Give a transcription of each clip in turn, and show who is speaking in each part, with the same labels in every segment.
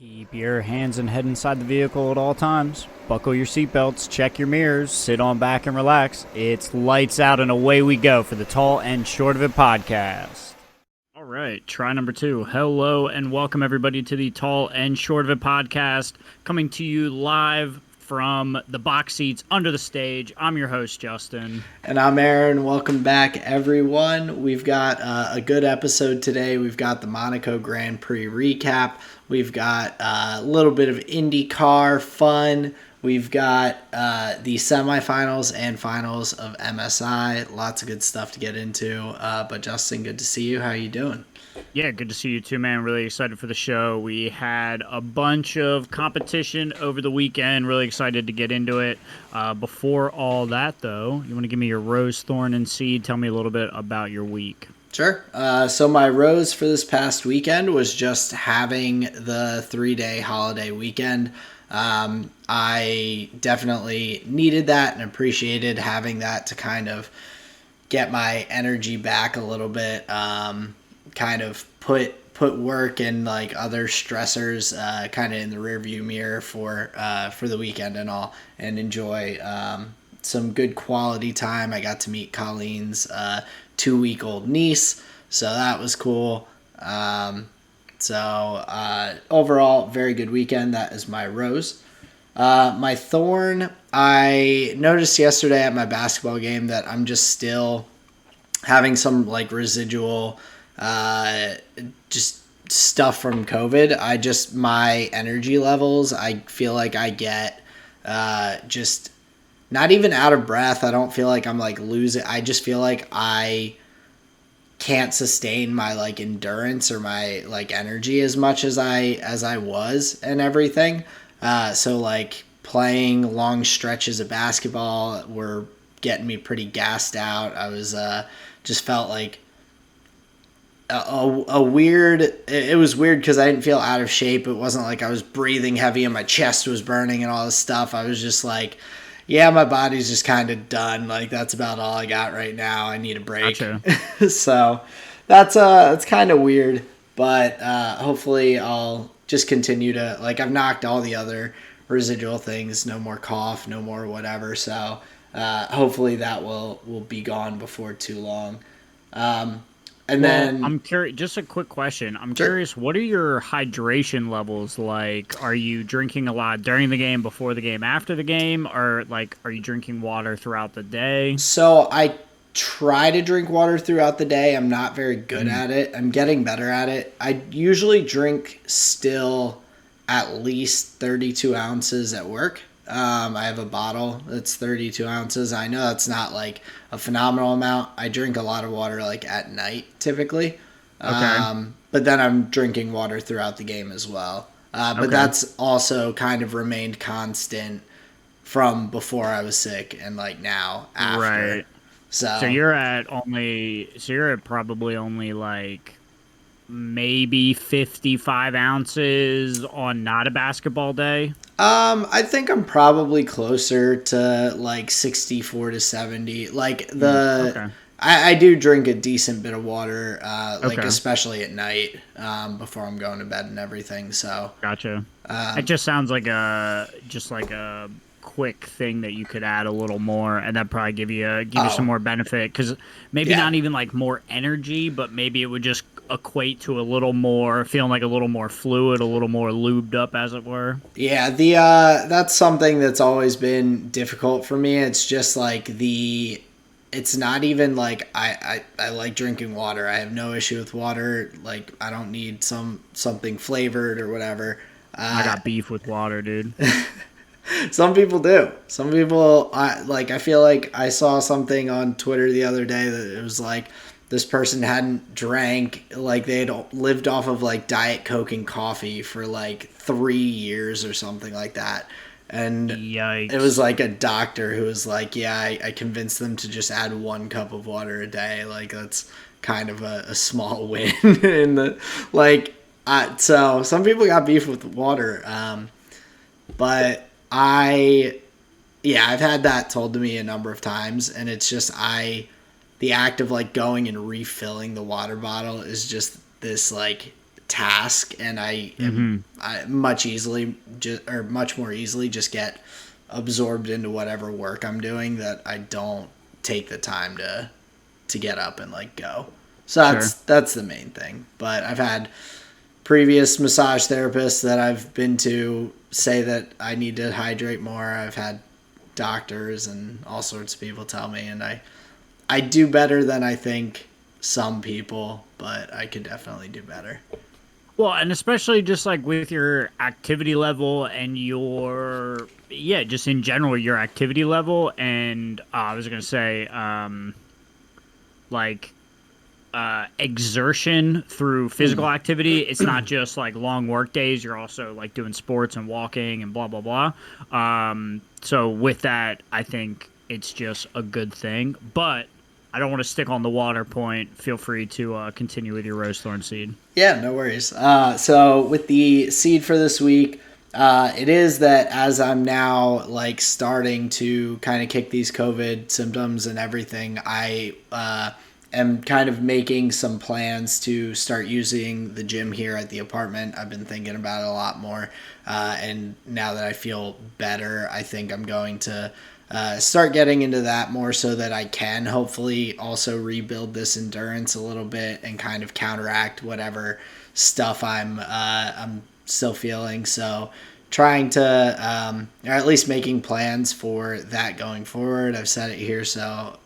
Speaker 1: Keep your hands and head inside the vehicle at all times. Buckle your seatbelts, check your mirrors, sit on back and relax. It's lights out and away we go for the Tall and Short of It podcast. All right, try number 2. Hello and welcome everybody to the Tall and Short of It podcast, coming to you live from the box seats under the stage. I'm your host, Justin.
Speaker 2: And I'm Aaron. Welcome back, everyone. We've got a good episode today. We've got the Monaco Grand Prix recap. We've got a little bit of IndyCar fun. We've got the semifinals and finals of MSI. Lots of good stuff to get into. But Justin, good to see you. How you doing?
Speaker 1: Yeah, good to see you too, man. Really excited for the show. We had a bunch of competition over the weekend. Really excited to get into it. Before all that, though, you want to give me your rose, thorn, and seed? Tell me a little bit about your week.
Speaker 2: Sure. So my rose for this past weekend was just having the 3-day holiday weekend. I definitely needed that and appreciated having that to kind of get my energy back a little bit. Kind of put work and like other stressors kind of in the rearview mirror for the weekend and all, and enjoy some good quality time. I got to meet Colleen's 2-week-old niece, so that was cool. Overall, very good weekend. That is my rose. My thorn, I noticed yesterday at my basketball game that I'm just still having some like residual just stuff from COVID. My energy levels, I feel like I get just not even out of breath. I don't feel like I'm like losing. I just feel like I can't sustain my like endurance or my like energy as much as I was and everything. So like playing long stretches of basketball were getting me pretty gassed out. I was just felt like a weird, it was weird because I didn't feel out of shape. It wasn't like I was breathing heavy and my chest was burning and all this stuff. I was just like, yeah, my body's just kind of done. Like that's about all I got right now. I need a break. Gotcha. So that's kind of weird, but hopefully I'll just continue to, like, I've knocked all the other residual things, no more cough, no more whatever. So hopefully that will be gone before too long. Then
Speaker 1: I'm curious, just a quick question. I'm
Speaker 2: Sure.
Speaker 1: curious, what are your hydration levels like? Are you drinking a lot during the game, before the game, after the game? Or like, are you drinking water throughout the day?
Speaker 2: So I try to drink water throughout the day. I'm not very good at it. I'm getting better at it. I usually drink still at least 32 ounces at work. I have a bottle that's 32 ounces. I know that's not like a phenomenal amount. I drink a lot of water like at night typically.
Speaker 1: Okay.
Speaker 2: But then I'm drinking water throughout the game as well. But that's also kind of remained constant from before I was sick and like now after.
Speaker 1: Right. So you're at probably only like maybe 55 ounces on not a basketball day.
Speaker 2: I think I'm probably closer to like 64 to 70. Like I do drink a decent bit of water, especially at night, before I'm going to bed and everything. So
Speaker 1: gotcha. It just sounds like a quick thing that you could add a little more, and that probably give you some more benefit, because maybe not even like more energy, but maybe it would just equate to a little more, feeling like a little more fluid, a little more lubed up, as it were.
Speaker 2: Yeah, that's something that's always been difficult for me. It's just like it's not even like I like drinking water. I have no issue with water. Like I don't need something flavored or whatever.
Speaker 1: I got beef with water, dude.
Speaker 2: Some people do. Some people, I feel like I saw something on Twitter the other day that it was like this person hadn't drank, like they had lived off of like Diet Coke and coffee for like 3 years or something like that. And
Speaker 1: Yikes.
Speaker 2: It was like a doctor who was like, yeah, I convinced them to just add 1 cup of water a day. Like that's kind of a small win in the, like, so some people got beef with water. But I've had that told to me a number of times, and it's just the act of like going and refilling the water bottle is just this like task, and I much more easily just get absorbed into whatever work I'm doing that I don't take the time to get up and like go. So that's the main thing. But I've had previous massage therapists that I've been to say that I need to hydrate more. I've had doctors and all sorts of people tell me, and I do better than I think some people, but I could definitely do better.
Speaker 1: Well, and especially just like with your activity level and just in general, your activity level. And I was going to say, like, exertion through physical activity. It's not just like long work days. You're also like doing sports and walking and blah, blah, blah. So with that, I think it's just a good thing. But I don't want to stick on the water point. Feel free to continue with your rose thorn seed.
Speaker 2: Yeah, no worries. So with the seed for this week, it is that as I'm now like starting to kind of kick these COVID symptoms and everything, I am kind of making some plans to start using the gym here at the apartment. I've been thinking about it a lot more. And now that I feel better, I think I'm going to start getting into that more so that I can hopefully also rebuild this endurance a little bit and kind of counteract whatever stuff I'm still feeling. So trying to, or at least making plans for that going forward. I've said it here so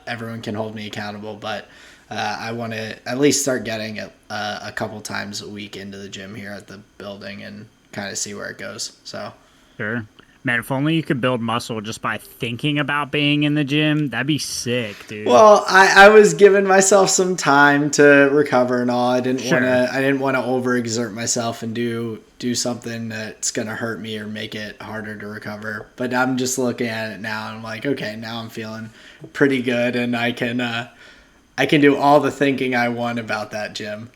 Speaker 2: everyone can hold me accountable, but I want to at least start getting a couple times a week into the gym here at the building and kind of see where it goes. So
Speaker 1: sure. Man, if only you could build muscle just by thinking about being in the gym, that'd be sick, dude.
Speaker 2: Well, I was giving myself some time to recover and all. I didn't want to overexert myself and do something that's gonna hurt me or make it harder to recover. But I'm just looking at it now and I'm like, okay, now I'm feeling pretty good and I can do all the thinking I want about that gym.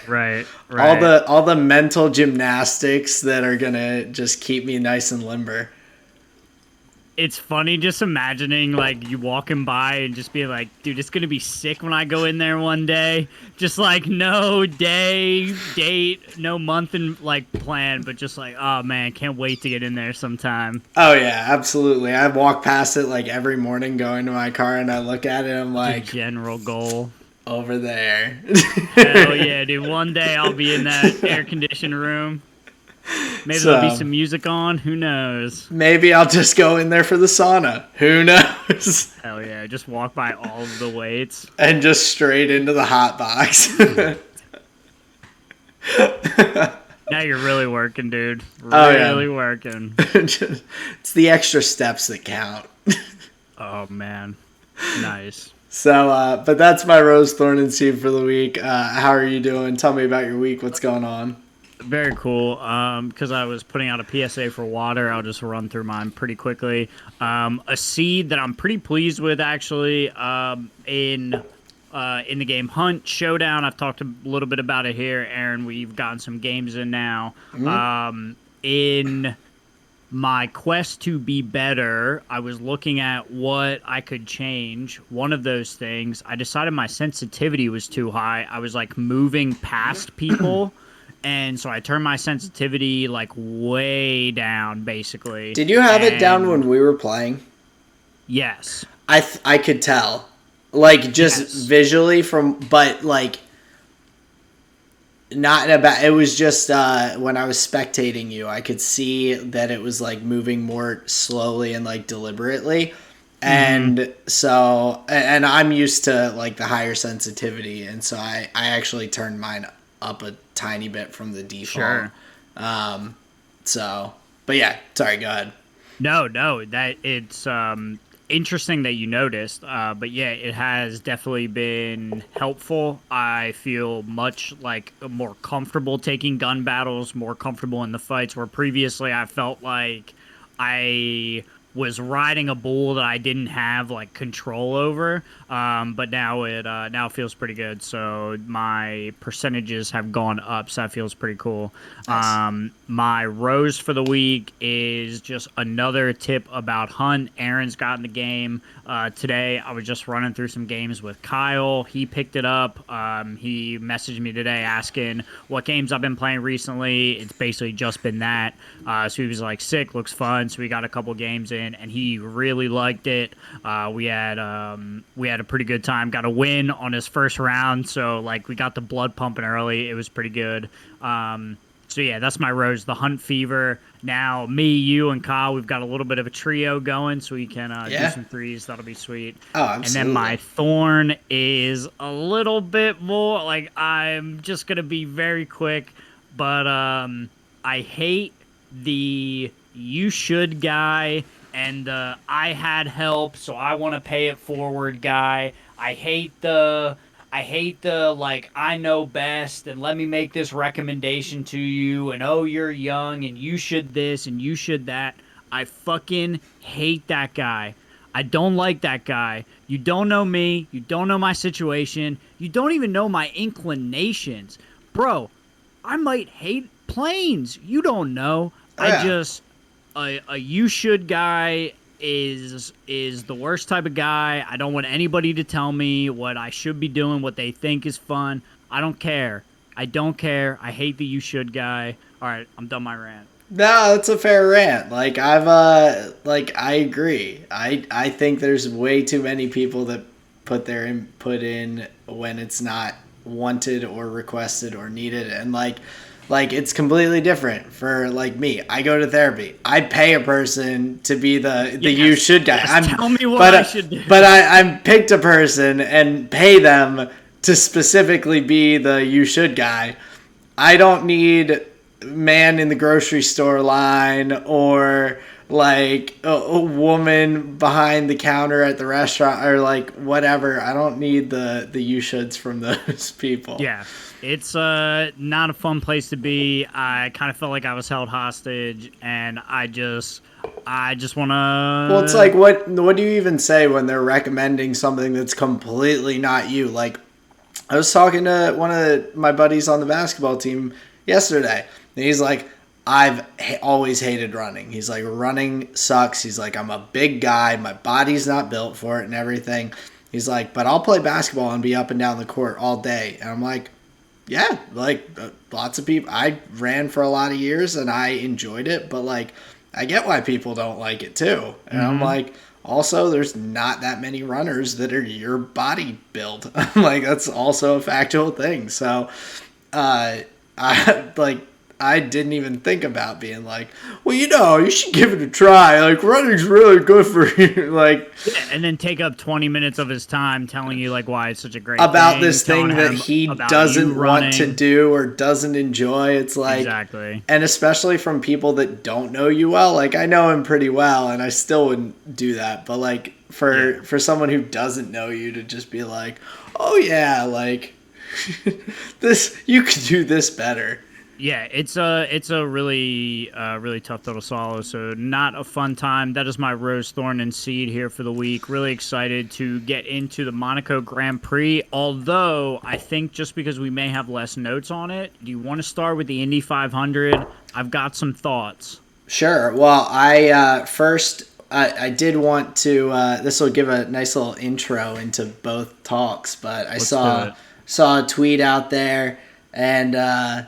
Speaker 1: Right.
Speaker 2: all the mental gymnastics that are gonna just keep me nice and limber.
Speaker 1: It's funny just imagining like you walking by and just being like, dude, it's gonna be sick when I go in there one day. Just like no day, date, no month and like plan, but just like, oh man, can't wait to get in there sometime.
Speaker 2: Oh yeah, absolutely. I walk past it like every morning going to my car and I look at it and I'm like,
Speaker 1: the general goal.
Speaker 2: Over there.
Speaker 1: Hell yeah, dude. One day I'll be in that air conditioned room. Maybe there'll be some music on. Who knows?
Speaker 2: Maybe I'll just go in there for the sauna. Who knows?
Speaker 1: Hell yeah. Just walk by all of the weights.
Speaker 2: And just straight into the hot box.
Speaker 1: Now you're really working, dude. Really working.
Speaker 2: It's the extra steps that count.
Speaker 1: Oh, man. Nice.
Speaker 2: So, but that's my rose, thorn, and seed for the week. How are you doing? Tell me about your week. What's going on?
Speaker 1: Very cool. Because I was putting out a PSA for water, I'll just run through mine pretty quickly. A seed that I'm pretty pleased with, actually, in the game Hunt Showdown. I've talked a little bit about it here, Aaron. We've gotten some games in now. Mm-hmm. In my quest to be better, I was looking at what I could change. One of those things, I decided my sensitivity was too high. I was like moving past people. And so I turned my sensitivity like way down, basically.
Speaker 2: Did you have it down when we were playing?
Speaker 1: Yes.
Speaker 2: I could tell. Like, just visually but like, not in a bad, it was just when I was spectating you, I could see that it was like moving more slowly and like deliberately. And so, and I'm used to like the higher sensitivity. And so I actually turned mine up a tiny bit from the default. Sure. So, but yeah, sorry, go ahead.
Speaker 1: No, that it's interesting that you noticed. But yeah, it has definitely been helpful. I feel much like more comfortable taking gun battles, more comfortable in the fights, where previously I felt like I was riding a bull that I didn't have like control over. But now it feels pretty good. So my percentages have gone up. So that feels pretty cool.
Speaker 2: Nice.
Speaker 1: My rose for the week is just another tip about Hunt. Aaron's got in the game today. I was just running through some games with Kyle. He picked it up. He messaged me today asking what games I've been playing recently. It's basically just been that. So he was like, sick, looks fun. So we got a couple games in, and he really liked it. We had a pretty good time. Got a win on his first round, so like we got the blood pumping early. It was pretty good. So yeah, that's my rose, the Hunt Fever. Now me, you, and Kyle, we've got a little bit of a trio going, so we can do some threes. That'll be sweet.
Speaker 2: Oh, absolutely.
Speaker 1: And then my thorn is a little bit more like, I'm just gonna be very quick, but I hate the you should guy and the I had help, so I want to pay it forward guy. I hate the like I know best and let me make this recommendation to you and oh you're young and you should this and you should that. I fucking hate that guy. I don't like that guy. You don't know me. You don't know my situation. You don't even know my inclinations. Bro, I might hate planes. You don't know.
Speaker 2: Yeah.
Speaker 1: A you should guy is the worst type of guy. I don't want anybody to tell me what I should be doing, what they think is fun. I don't care. I don't care. I hate the you should guy. All right, I'm done my rant.
Speaker 2: No, that's a fair rant. Like I agree. I think there's way too many people that put their input in when it's not wanted or requested or needed, and like it's completely different for like me. I go to therapy. I pay a person to be the you should guy.
Speaker 1: Tell me what I should do.
Speaker 2: But I'm picked a person and pay them to specifically be the you should guy. I don't need man in the grocery store line or like a woman behind the counter at the restaurant or like whatever. I don't need the you shoulds from those people.
Speaker 1: Yeah. It's not a fun place to be. I kind of felt like I was held hostage, and I just want to...
Speaker 2: Well, it's like, what do you even say when they're recommending something that's completely not you? Like, I was talking to one of my buddies on the basketball team yesterday, and he's like, I've always hated running. He's like, running sucks. He's like, I'm a big guy. My body's not built for it and everything. He's like, but I'll play basketball and be up and down the court all day. And I'm like, yeah, like lots of people. I ran for a lot of years and I enjoyed it, but like I get why people don't like it too. And I'm like, also there's not that many runners that are your body build. Like that's also a factual thing. So I didn't even think about being like, well, you should give it a try. Like, running's really good for you. Like,
Speaker 1: yeah, and then take up 20 minutes of his time telling you like why it's such a great
Speaker 2: about
Speaker 1: thing,
Speaker 2: this thing that he doesn't want to do or doesn't enjoy. It's like,
Speaker 1: exactly.
Speaker 2: And especially from people that don't know you well. Like, I know him pretty well, and I still wouldn't do that. But like for someone who doesn't know you to just be like, oh yeah, like this, you could do this better.
Speaker 1: Yeah, it's a really tough little swallow. So not a fun time. That is my rose, thorn, and seed here for the week. Really excited to get into the Monaco Grand Prix. Although I think just because we may have less notes on it, do you want to start with the Indy 500? I've got some thoughts.
Speaker 2: Sure. Well, I I did want to. This will give a nice little intro into both talks, but I saw a tweet out there and.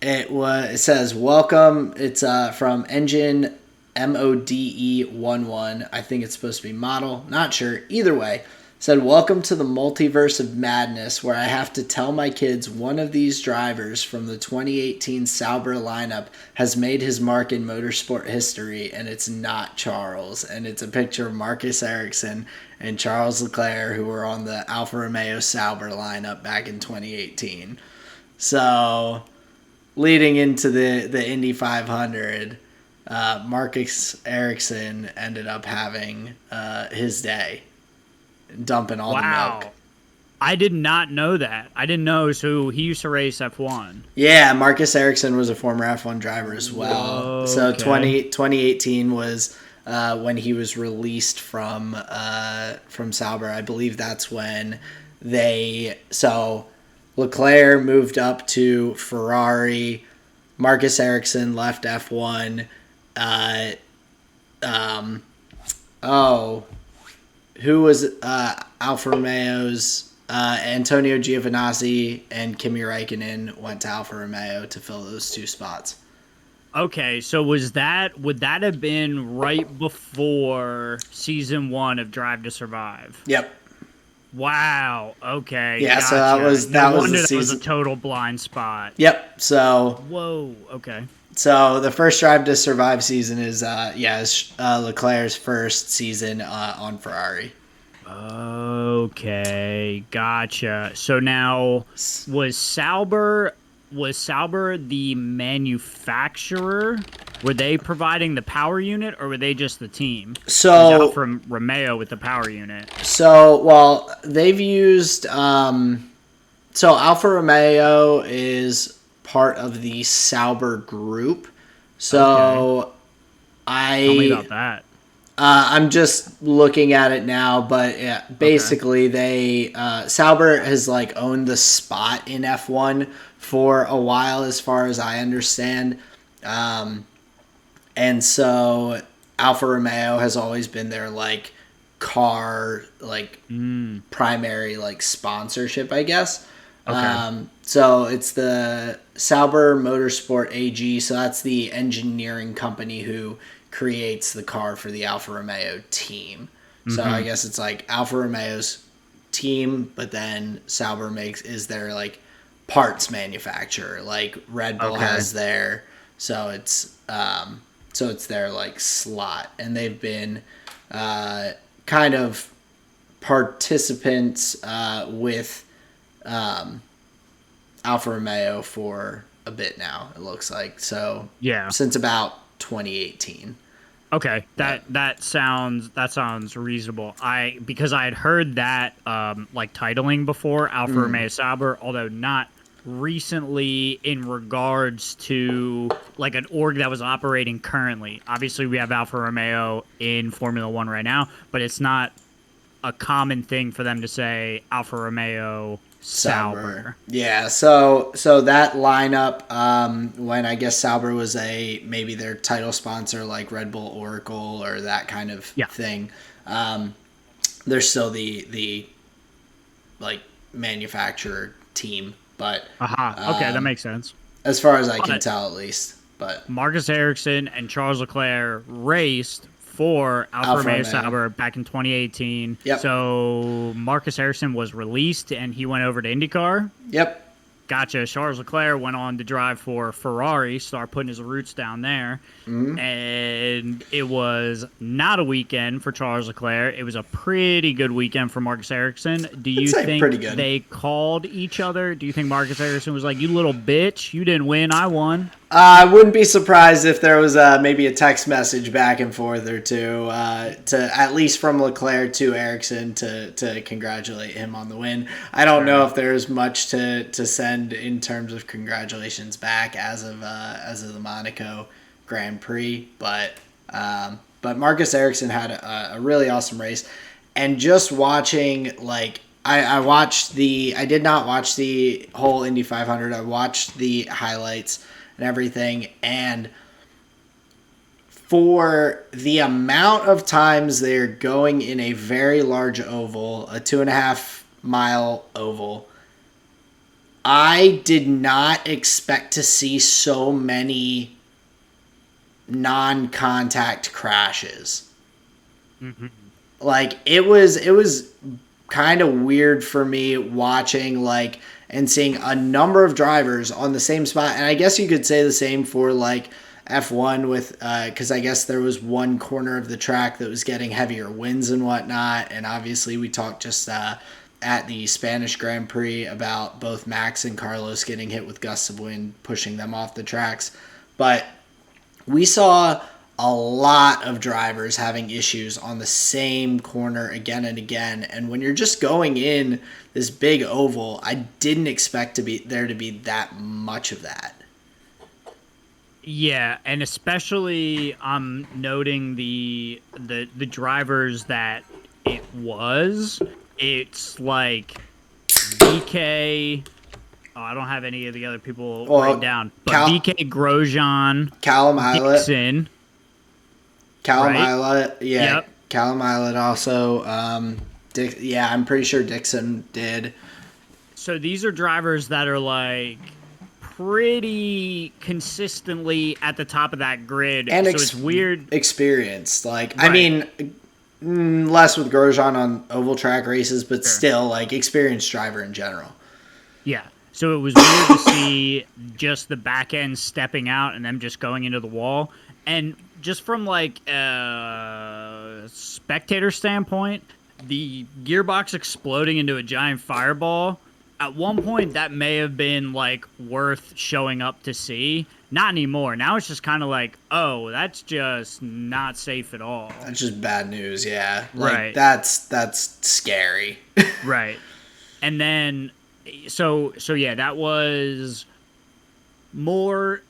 Speaker 2: It says welcome. It's from Engine MODE11. I think it's supposed to be model. Not sure. Either way, it said welcome to the multiverse of madness, where I have to tell my kids one of these drivers from the 2018 Sauber lineup has made his mark in motorsport history, and it's not Charles. And it's a picture of Marcus Ericsson and Charles Leclerc, who were on the Alfa Romeo Sauber lineup back in 2018. So. Leading into the Indy 500, Marcus Ericsson ended up having his day, dumping all the milk.
Speaker 1: I did not know that. I didn't know. So he used to race F1.
Speaker 2: Yeah, Marcus Ericsson was a former F1 driver as well.
Speaker 1: Whoa,
Speaker 2: so
Speaker 1: okay.
Speaker 2: 2018 was when he was released from Sauber. I believe that's when Leclerc moved up to Ferrari. Marcus Ericsson left F1. Who was Alfa Romeo's Antonio Giovinazzi and Kimi Räikkönen went to Alfa Romeo to fill those two spots.
Speaker 1: Okay, so would that have been right before season 1 of Drive to Survive?
Speaker 2: Yep.
Speaker 1: Wow. Okay.
Speaker 2: Yeah.
Speaker 1: Gotcha.
Speaker 2: So that was the season.
Speaker 1: That was a total blind spot.
Speaker 2: Yep. So.
Speaker 1: Whoa. Okay.
Speaker 2: So the first Drive to Survive season is Leclerc's first season on Ferrari.
Speaker 1: Okay, gotcha. So now, was Sauber the manufacturer? Were they providing the power unit, or were they just the team?
Speaker 2: So
Speaker 1: from Romeo with the power unit.
Speaker 2: So they've used. So Alfa Romeo is part of the Sauber group. So
Speaker 1: Tell me about that.
Speaker 2: I'm just looking at it now, but yeah, basically they Sauber has like owned the spot in F1 for a while, as far as I understand, and so Alfa Romeo has always been their like car primary like sponsorship, I guess.
Speaker 1: Okay.
Speaker 2: So it's the Sauber Motorsport AG. So that's the engineering company who creates the car for the Alfa Romeo team. So I guess it's like Alfa Romeo's team, but then Sauber is their like parts manufacturer. Like Red Bull has their, so it's their like slot, and they've been kind of participants with Alfa Romeo for a bit now, it looks like. So
Speaker 1: yeah,
Speaker 2: since about 2018.
Speaker 1: Okay, that sounds reasonable. Because I had heard that like titling before, Alfa Romeo Sauber, although not recently in regards to like an org that was operating currently. Obviously, we have Alfa Romeo in Formula One right now, but it's not a common thing for them to say Alfa Romeo Sauber.
Speaker 2: Yeah, so that lineup, when I guess Sauber was maybe their title sponsor like Red Bull Oracle or that kind of thing, they're still the like manufacturer team, but
Speaker 1: okay, that makes sense
Speaker 2: as far as I can tell, at least. But
Speaker 1: Marcus Ericsson and Charles Leclerc raced for Alfa Romeo Sauber back in 2018.
Speaker 2: Yep.
Speaker 1: So Marcus Ericsson was released and he went over to IndyCar.
Speaker 2: Yep.
Speaker 1: Gotcha. Charles Leclerc went on to drive for Ferrari, start putting his roots down there. And it was not a weekend for Charles Leclerc. It was a pretty good weekend for Marcus Ericsson. Do you think they called each other? Do you think Marcus Ericsson was like, "You little bitch, you didn't win, I won"?
Speaker 2: I wouldn't be surprised if there was maybe a text message back and forth or two, to at least from Leclerc to Ericsson to congratulate him on the win. I don't know if there's much to send in terms of congratulations back as of the Monaco Grand Prix, but Marcus Ericsson had a really awesome race, and just watching like. I did not watch the whole Indy 500. I watched the highlights and everything, and for the amount of times they're going in a very large oval, a 2.5 mile oval, I did not expect to see so many non-contact crashes. Like it was kind of weird for me watching like and seeing a number of drivers on the same spot. And I guess you could say the same for like F1 with, because I guess there was one corner of the track that was getting heavier winds and whatnot. And obviously we talked just at the Spanish Grand Prix about both Max and Carlos getting hit with gusts of wind, pushing them off the tracks. But we saw a lot of drivers having issues on the same corner again and again. And when you're just going in this big oval, I didn't expect there to be that much of that.
Speaker 1: Yeah, and especially I'm noting the drivers that it was. It's like VK. Oh, I don't have any of the other people written
Speaker 2: Well,
Speaker 1: down, but VK Grosjean,
Speaker 2: Callum Islet,
Speaker 1: Dixon, right?
Speaker 2: yeah,
Speaker 1: Yep.
Speaker 2: Callum Islet also. Yeah, I'm pretty sure Dixon did.
Speaker 1: So these are drivers that are like pretty consistently at the top of that grid.
Speaker 2: And
Speaker 1: So it's weird.
Speaker 2: experienced. Like,
Speaker 1: Right.
Speaker 2: I mean, less with Grosjean on oval track races, but
Speaker 1: Sure.
Speaker 2: still, like, experienced driver in general.
Speaker 1: Yeah. So it was weird to see just the back end stepping out and them just going into the wall. And just from like a spectator standpoint, the gearbox exploding into a giant fireball, at one point that may have been like worth showing up to see. Not anymore. Now it's just kind of like, oh, that's just not safe at all.
Speaker 2: That's just bad news, yeah. Like,
Speaker 1: Right.
Speaker 2: That's scary.
Speaker 1: Right. And then so yeah, that was more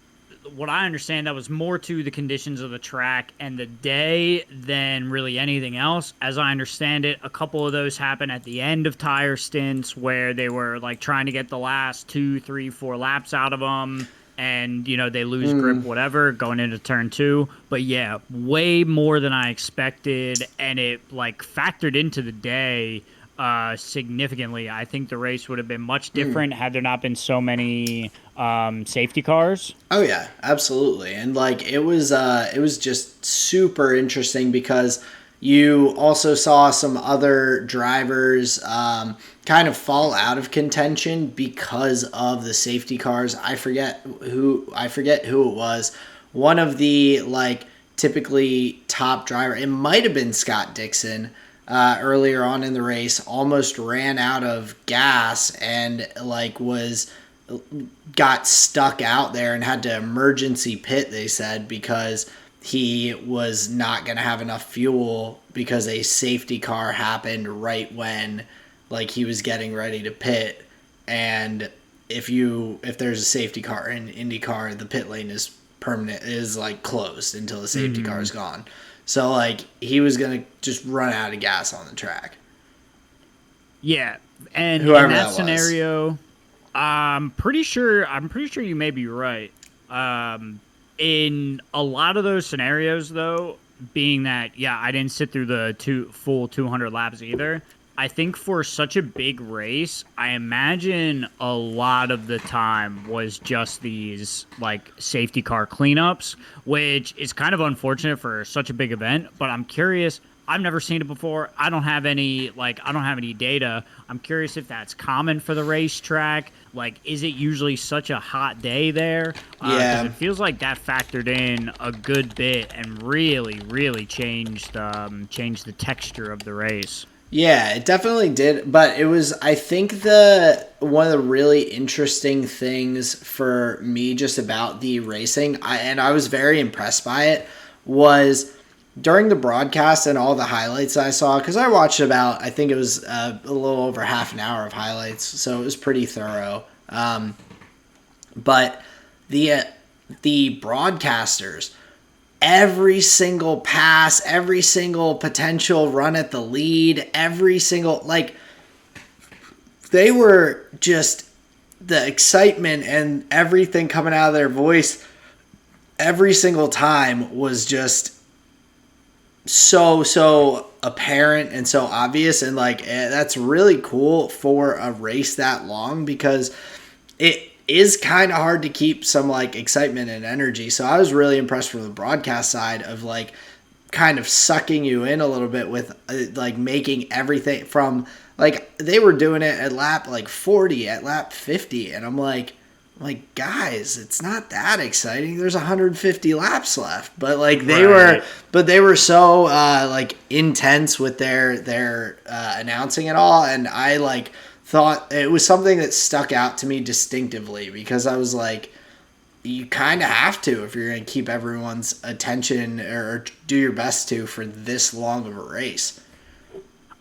Speaker 1: what I understand, that was more to the conditions of the track and the day than really anything else. As I understand it, a couple of those happened at the end of tire stints where they were like trying to get the last 2, 3, 4 laps out of them, and you know they lose grip, whatever, going into turn 2. But yeah, way more than I expected, and it like factored into the day significantly. I think the race would have been much different had there not been so many safety cars.
Speaker 2: Oh yeah, absolutely. And like it was just super interesting because you also saw some other drivers kind of fall out of contention because of the safety cars. I forget who it was. One of the like typically top driver, it might have been Scott Dixon, earlier on in the race, almost ran out of gas and like got stuck out there and had to emergency pit, they said, because he was not going to have enough fuel because a safety car happened right when like he was getting ready to pit. And if there's a safety car in IndyCar, the pit lane is permanent, is like closed until the safety car is gone. So like he was going to just run out of gas on the track.
Speaker 1: Yeah, and
Speaker 2: Whoever
Speaker 1: in that
Speaker 2: was.
Speaker 1: scenario, I'm pretty sure you may be right. In a lot of those scenarios, though, being that I didn't sit through the full 200 laps either. I think for such a big race, I imagine a lot of the time was just these like safety car cleanups, which is kind of unfortunate for such a big event. But I'm curious. I've never seen it before. I don't have any data. I'm curious if that's common for the racetrack. Like, is it usually such a hot day there?
Speaker 2: Yeah.
Speaker 1: 'Cause it feels like that factored in a good bit and really, really changed the texture of the race.
Speaker 2: Yeah, it definitely did. But it was, I think, one of the really interesting things for me just about the racing, and I was very impressed by it, was during the broadcast and all the highlights I saw, because I watched about, I think it was a little over half an hour of highlights, so it was pretty thorough. But the broadcasters, every single pass, every single potential run at the lead, every single, like, they were just, the excitement and everything coming out of their voice every single time was just so apparent and so obvious. And like that's really cool for a race that long, because it is kind of hard to keep some like excitement and energy. So I was really impressed from the broadcast side of like kind of sucking you in a little bit with like making everything from like they were doing it at lap like 40, at lap 50, and I'm like guys, it's not that exciting. There's 150 laps left, but like they were so like intense with their announcing it all, and I like thought it was something that stuck out to me distinctively, because I was like, you kind of have to if you're going to keep everyone's attention or do your best to for this long of a race.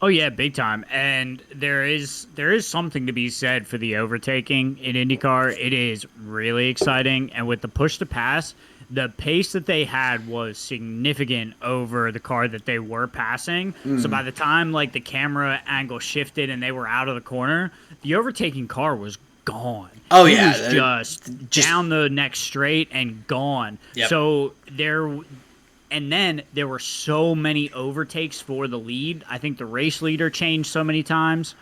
Speaker 1: Oh yeah, big time. And there is something to be said for the overtaking in IndyCar. It is really exciting, and with the push to pass, the pace that they had was significant over the car that they were passing. So by the time like the camera angle shifted and they were out of the corner, the overtaking car was gone.
Speaker 2: Oh
Speaker 1: He
Speaker 2: yeah,
Speaker 1: was just down the next straight and gone.
Speaker 2: Yep.
Speaker 1: So and then there were so many overtakes for the lead. I think the race leader changed so many times.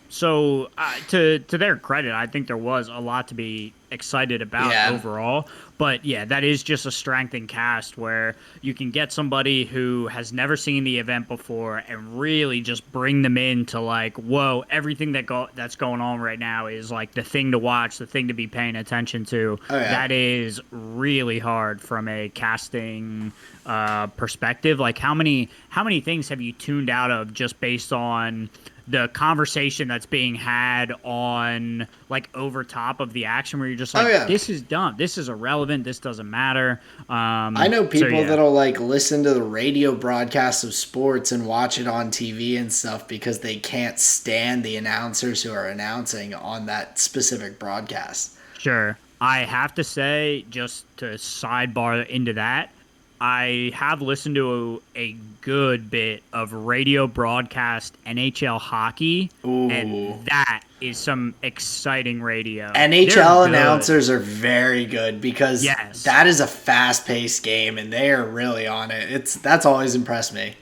Speaker 1: So to their credit, I think there was a lot to be excited about overall. But yeah, that is just a strength in cast where you can get somebody who has never seen the event before and really just bring them into like, whoa, everything that's going on right now is like the thing to watch, the thing to be paying attention to.
Speaker 2: Oh, yeah.
Speaker 1: That is really hard from a casting perspective. Like how many things have you tuned out of just based on the conversation that's being had on like over top of the action where you're just like, this is dumb, this is irrelevant, this doesn't matter.
Speaker 2: I know people that'll like listen to the radio broadcasts of sports and watch it on TV and stuff because they can't stand the announcers who are announcing on that specific broadcast.
Speaker 1: Sure. I have to say, just to sidebar into that, I have listened to a good bit of radio broadcast NHL hockey, and that is some exciting radio.
Speaker 2: NHL announcers are very good because that is a fast-paced game, and they are really on it. That's always impressed me.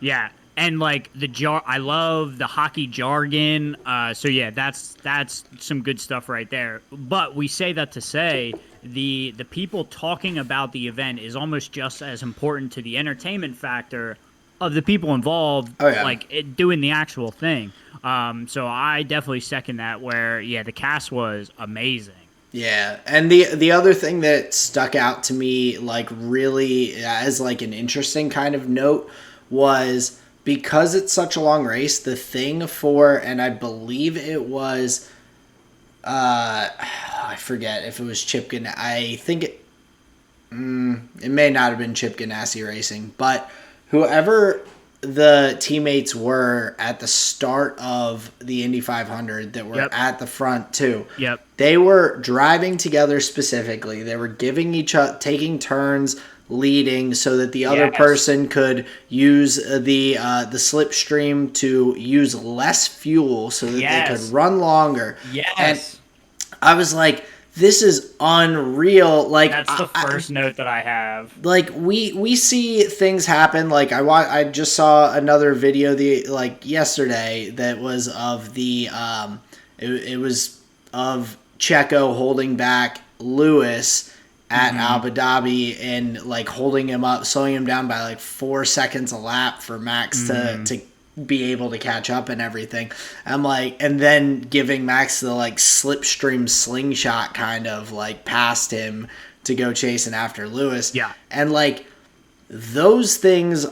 Speaker 1: Yeah, and like I love the hockey jargon. So yeah, that's some good stuff right there. But we say that to say, the people talking about the event is almost just as important to the entertainment factor of the people involved, doing the actual thing. So I definitely second that. Where the cast was amazing.
Speaker 2: Yeah, and the other thing that stuck out to me, like really as like an interesting kind of note, was because it's such a long race. The thing for, and I believe it was. I forget if it was Chip Ganassi. I think it may not have been Chip Ganassi Racing, but whoever the teammates were at the start of the Indy 500 that were at the front too.
Speaker 1: Yep.
Speaker 2: They were driving together specifically. They were giving taking turns leading so that the other person could use the slipstream to use less fuel so that they could run longer.
Speaker 1: Yes.
Speaker 2: And I was like, this is unreal. Like
Speaker 1: that's the first note that I have.
Speaker 2: Like we see things happen. Like I just saw another video yesterday that was of the it was of Checo holding back Lewis at Abu Dhabi and like holding him up, slowing him down by like 4 seconds a lap for Max to be able to catch up and everything. I'm like, and then giving Max the like slipstream slingshot kind of like past him to go chasing after Lewis.
Speaker 1: Yeah.
Speaker 2: And like those things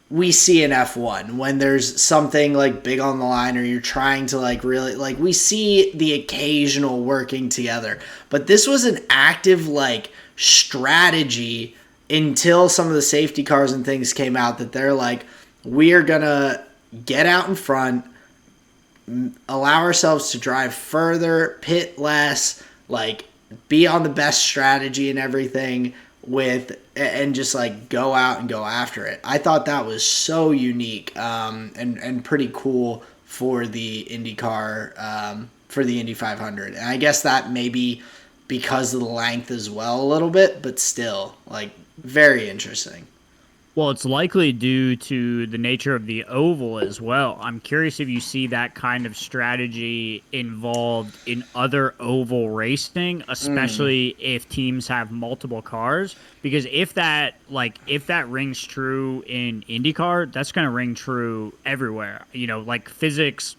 Speaker 2: we see in F1 when there's something like big on the line or you're trying to like really like we see the occasional working together. But this was an active like strategy until some of the safety cars and things came out that they're like, we are going to get out in front, allow ourselves to drive further, pit less, like be on the best strategy and everything and just like go out and go after it. I thought that was so unique and pretty cool for the IndyCar, for the Indy 500. And I guess that may be because of the length as well a little bit, but still like very interesting.
Speaker 1: Well, it's likely due to the nature of the oval as well. I'm curious if you see that kind of strategy involved in other oval racing, especially if teams have multiple cars. Because if that rings true in IndyCar, that's going to ring true everywhere. You know, like physics.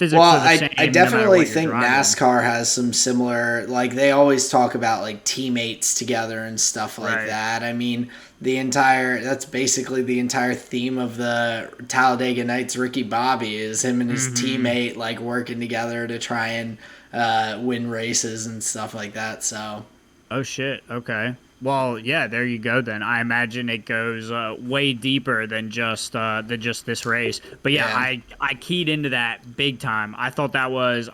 Speaker 1: Well,
Speaker 2: I definitely think NASCAR has some similar, like they always talk about like teammates together and stuff like that. I mean, that's basically the entire theme of the Talladega Nights Ricky Bobby is him and his teammate like working together to try and win races and stuff like that. So.
Speaker 1: Oh shit. Okay. Well, yeah, there you go then. I imagine it goes way deeper than just this race. But yeah, I keyed into that big time. I thought that was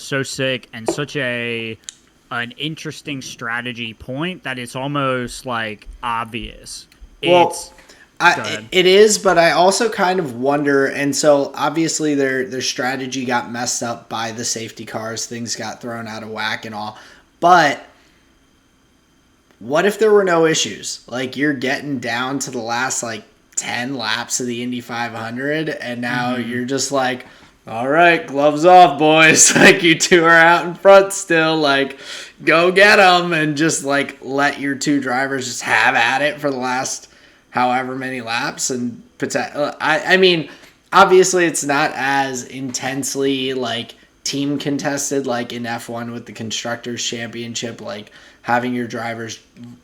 Speaker 1: so sick and such a an interesting strategy point that it's almost like obvious.
Speaker 2: Well,
Speaker 1: Go ahead.
Speaker 2: it is, but I also kind of wonder, and so obviously their strategy got messed up by the safety cars, things got thrown out of whack and all. But what if there were no issues? Like you're getting down to the last like 10 laps of the Indy 500 and now you're just like, all right, gloves off, boys. Like you two are out in front still, like go get them and just like let your two drivers just have at it for the last however many laps and I mean, obviously it's not as intensely like team contested like in F1 with the constructors championship, like having your drivers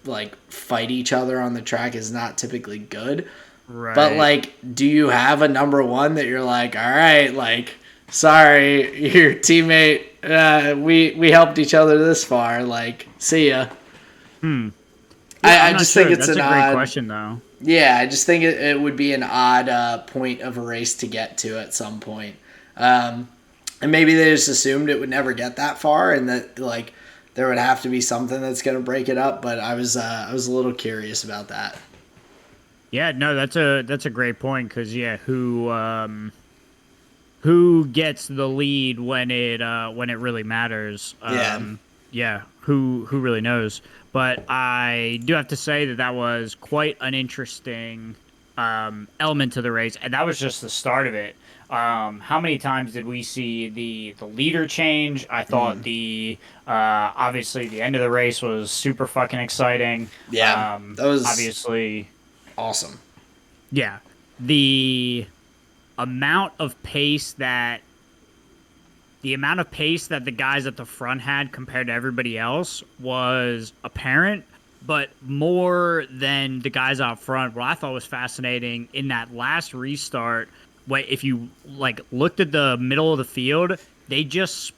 Speaker 2: like fight each other on the track is not typically good.
Speaker 1: Right.
Speaker 2: But like, do you have a number one that you're like, all right, like, sorry, your teammate, we helped each other this far, like, see ya.
Speaker 1: Yeah,
Speaker 2: I just think it's
Speaker 1: That's
Speaker 2: an
Speaker 1: a great
Speaker 2: odd
Speaker 1: question, though.
Speaker 2: Yeah, I just think it would be an odd point of a race to get to at some point. And maybe they just assumed it would never get that far, and that like there would have to be something that's going to break it up. But I was a little curious about that.
Speaker 1: Yeah, no, that's a great point because who gets the lead when it really matters? Who really knows? But I do have to say that was quite an interesting element to the race, and that was just the start of it. How many times did we see the leader change? I thought the obviously the end of the race was super fucking exciting.
Speaker 2: Yeah, that was
Speaker 1: obviously
Speaker 2: awesome.
Speaker 1: Yeah, the amount of pace that the guys at the front had compared to everybody else was apparent, but more than the guys out front, what I thought was fascinating in that last restart, if you like looked at the middle of the field, they just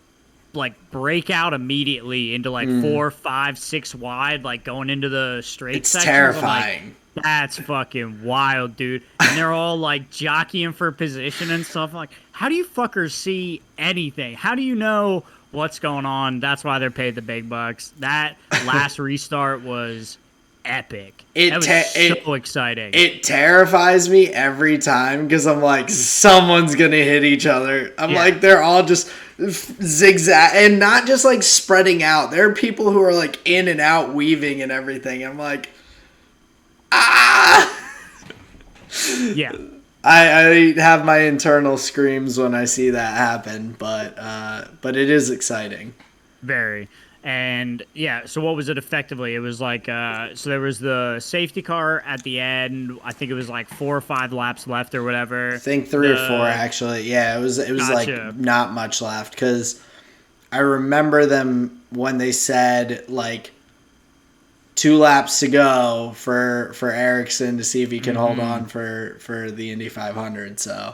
Speaker 1: like break out immediately into like 4, 5, 6 wide, like going into the straight sections.
Speaker 2: It's terrifying.
Speaker 1: That's fucking wild, dude. And they're all like jockeying for position and stuff. Like, how do you fuckers see anything? How do you know what's going on? That's why they're paid the big bucks. That last restart was epic. That was so exciting.
Speaker 2: It terrifies me every time because I'm like, someone's gonna hit each other. I'm like, they're all just zigzag and not just like spreading out. There are people who are like in and out, weaving and everything. I'm like,
Speaker 1: yeah.
Speaker 2: I have my internal screams when I see that happen, but it is exciting.
Speaker 1: Very. And yeah, so what was it effectively? It was like so there was the safety car at the end. I think it was like 4 or 5 laps left or whatever.
Speaker 2: I think 3 or 4 actually. Yeah, it was
Speaker 1: Gotcha.
Speaker 2: like not much left because I remember them when they said like 2 laps to go for Ericsson to see if he can hold on for the Indy 500. So,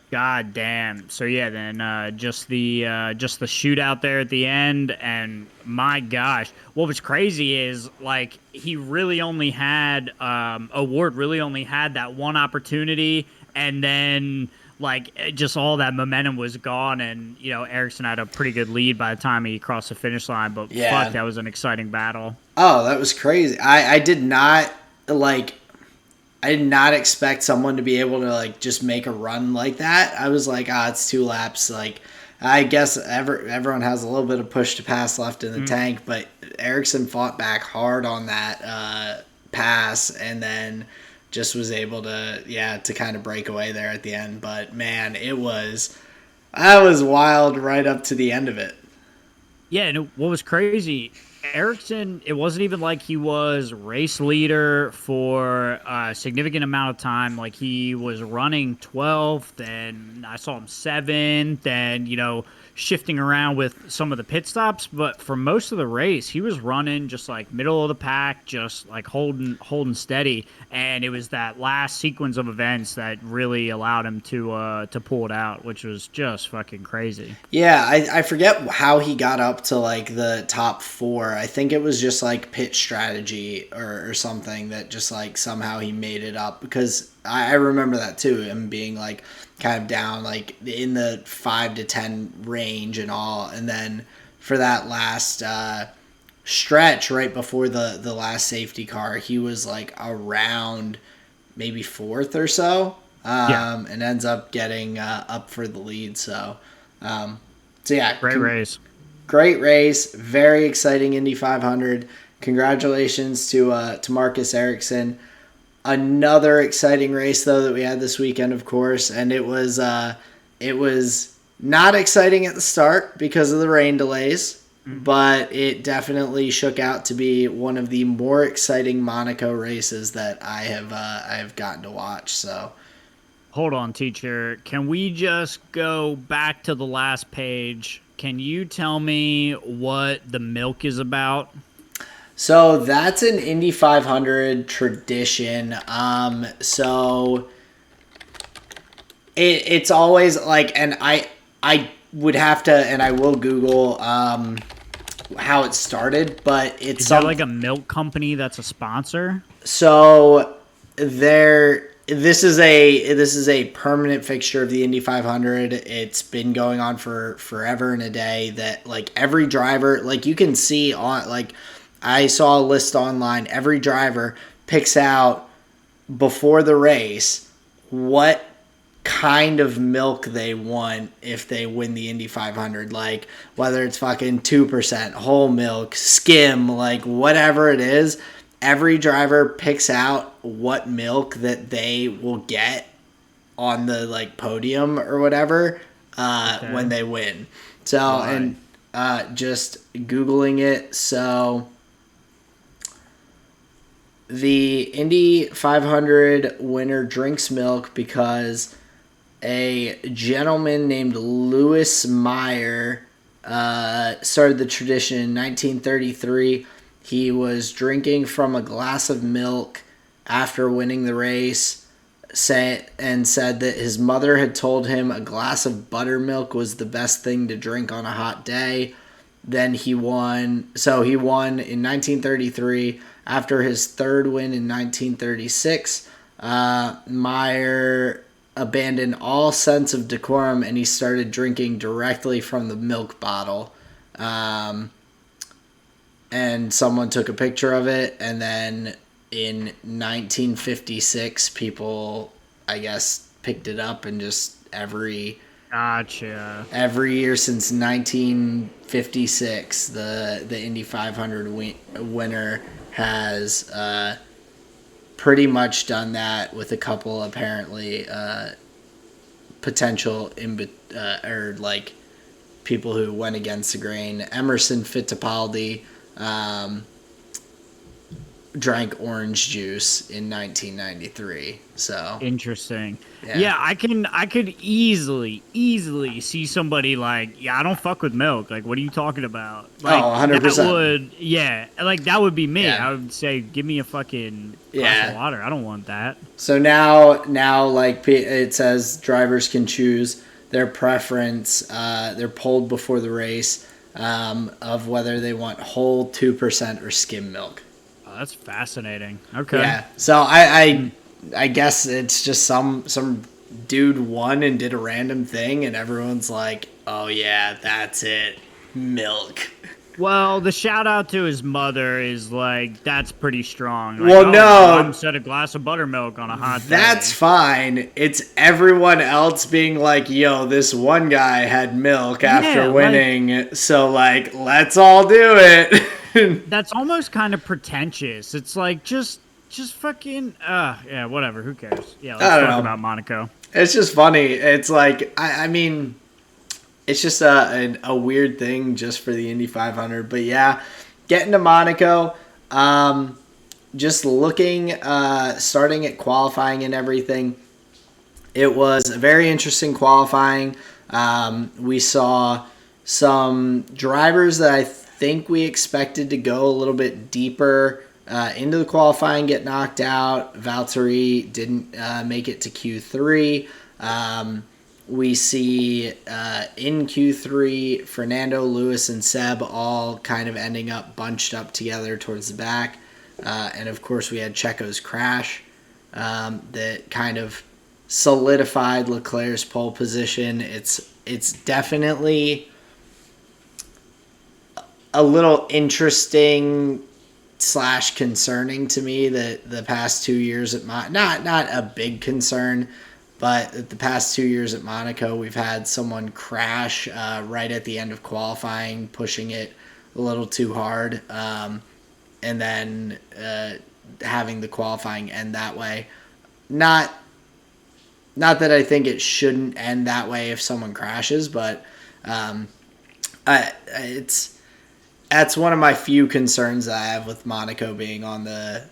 Speaker 1: god damn. So yeah, then just the shootout there at the end, and my gosh, what was crazy is like he really only had Award really only had that one opportunity, and then like just all that momentum was gone, and you know Ericsson had a pretty good lead by the time he crossed the finish line. But fuck, that was an exciting battle.
Speaker 2: Oh, that was crazy. I did not expect someone to be able to like just make a run like that. I was like, it's 2 laps. Like, I guess everyone has a little bit of push to pass left in the tank, but Ericsson fought back hard on that pass and then just was able to kind of break away there at the end. But man, that was wild right up to the end of it.
Speaker 1: Yeah, and what was crazy, Ericsson, it wasn't even like he was race leader for a significant amount of time. Like, he was running 12th, then I saw him 7th, then, you know, shifting around with some of the pit stops. But for most of the race, he was running just, like, middle of the pack, just, like, holding steady. And it was that last sequence of events that really allowed him to pull it out, which was just fucking crazy.
Speaker 2: Yeah, I forget how he got up to, like, the top 4. I think it was just like pit strategy or something that just like somehow he made it up, because I remember that too, him being like kind of down like in the 5 to 10 range and all, and then for that last stretch right before the last safety car, he was like around maybe fourth or so, and ends up getting up for the lead. So yeah,
Speaker 1: Great race.
Speaker 2: Great race, very exciting Indy 500. Congratulations to Marcus Ericsson. Another exciting race though that we had this weekend, of course, and it was not exciting at the start because of the rain delays, but it definitely shook out to be one of the more exciting Monaco races that I have gotten to watch. So,
Speaker 1: hold on, teacher. Can we just go back to the last page? Can you tell me what the milk is about?
Speaker 2: So that's an Indy 500 tradition. So it's always like, and I would have to, and I will Google how it started, but it's
Speaker 1: is there like a milk company that's a sponsor?
Speaker 2: So this is a permanent fixture of the Indy 500. It's been going on for forever and a day. That like every driver, like you can see on like. I saw a list online. Every driver picks out before the race what kind of milk they want if they win the Indy 500. Like whether it's fucking 2%, whole milk, skim, like whatever it is. Every driver picks out what milk that they will get on the like podium or whatever when they win. So and just Googling it. So the Indy 500 winner drinks milk because a gentleman named Louis Meyer started the tradition in 1933. He was drinking from a glass of milk after winning the race and said that his mother had told him a glass of buttermilk was the best thing to drink on a hot day. Then he won. So he won in 1933. After his third win in 1936, Meyer abandoned all sense of decorum and he started drinking directly from the milk bottle. And someone took a picture of it. And then in 1956, people, I guess, picked it up and just every year since 1956, the Indy 500 winner has pretty much done that with a couple apparently potential or like people who went against the grain. Emerson Fittipaldi drank orange juice in 1993. So
Speaker 1: interesting. Yeah, I could easily see somebody like, I don't fuck with milk. Like, what are you talking about? Like,
Speaker 2: 100%.
Speaker 1: That would be me. Yeah. I would say, give me a fucking glass of water. I don't want that.
Speaker 2: So now like it says drivers can choose their preference. They're polled before the race of whether they want whole 2% or skim milk.
Speaker 1: Oh, that's fascinating. Okay.
Speaker 2: Yeah. So I guess it's just some dude won and did a random thing, and everyone's like, "Oh yeah, that's it, milk."
Speaker 1: Well, the shout out to his mother is like, that's pretty strong. Like,
Speaker 2: well, no,
Speaker 1: Mom said a glass of buttermilk on a hot day.
Speaker 2: That's fine. It's everyone else being like, "Yo, this one guy had milk after winning, so like, let's all do it."
Speaker 1: That's almost kind of pretentious. It's like just fucking yeah, whatever. Who cares? Yeah, let's talk about Monaco.
Speaker 2: It's just funny. It's like I mean, it's just a weird thing just for the Indy 500. But yeah, getting to Monaco, just looking, starting at qualifying and everything. It was a very interesting qualifying. We saw some drivers that I think we expected to go a little bit deeper into the qualifying get knocked out. Valtteri didn't make it to Q3. We see in Q3 Fernando, Lewis, and Seb all kind of ending up bunched up together towards the back. And of course we had Checo's crash that kind of solidified Leclerc's pole position. It's definitely a little interesting / concerning to me that the past 2 years at not a big concern, but the past 2 years at Monaco, we've had someone crash right at the end of qualifying, pushing it a little too hard, and then having the qualifying end that way. Not that I think it shouldn't end that way if someone crashes, but that's one of my few concerns that I have with Monaco being on the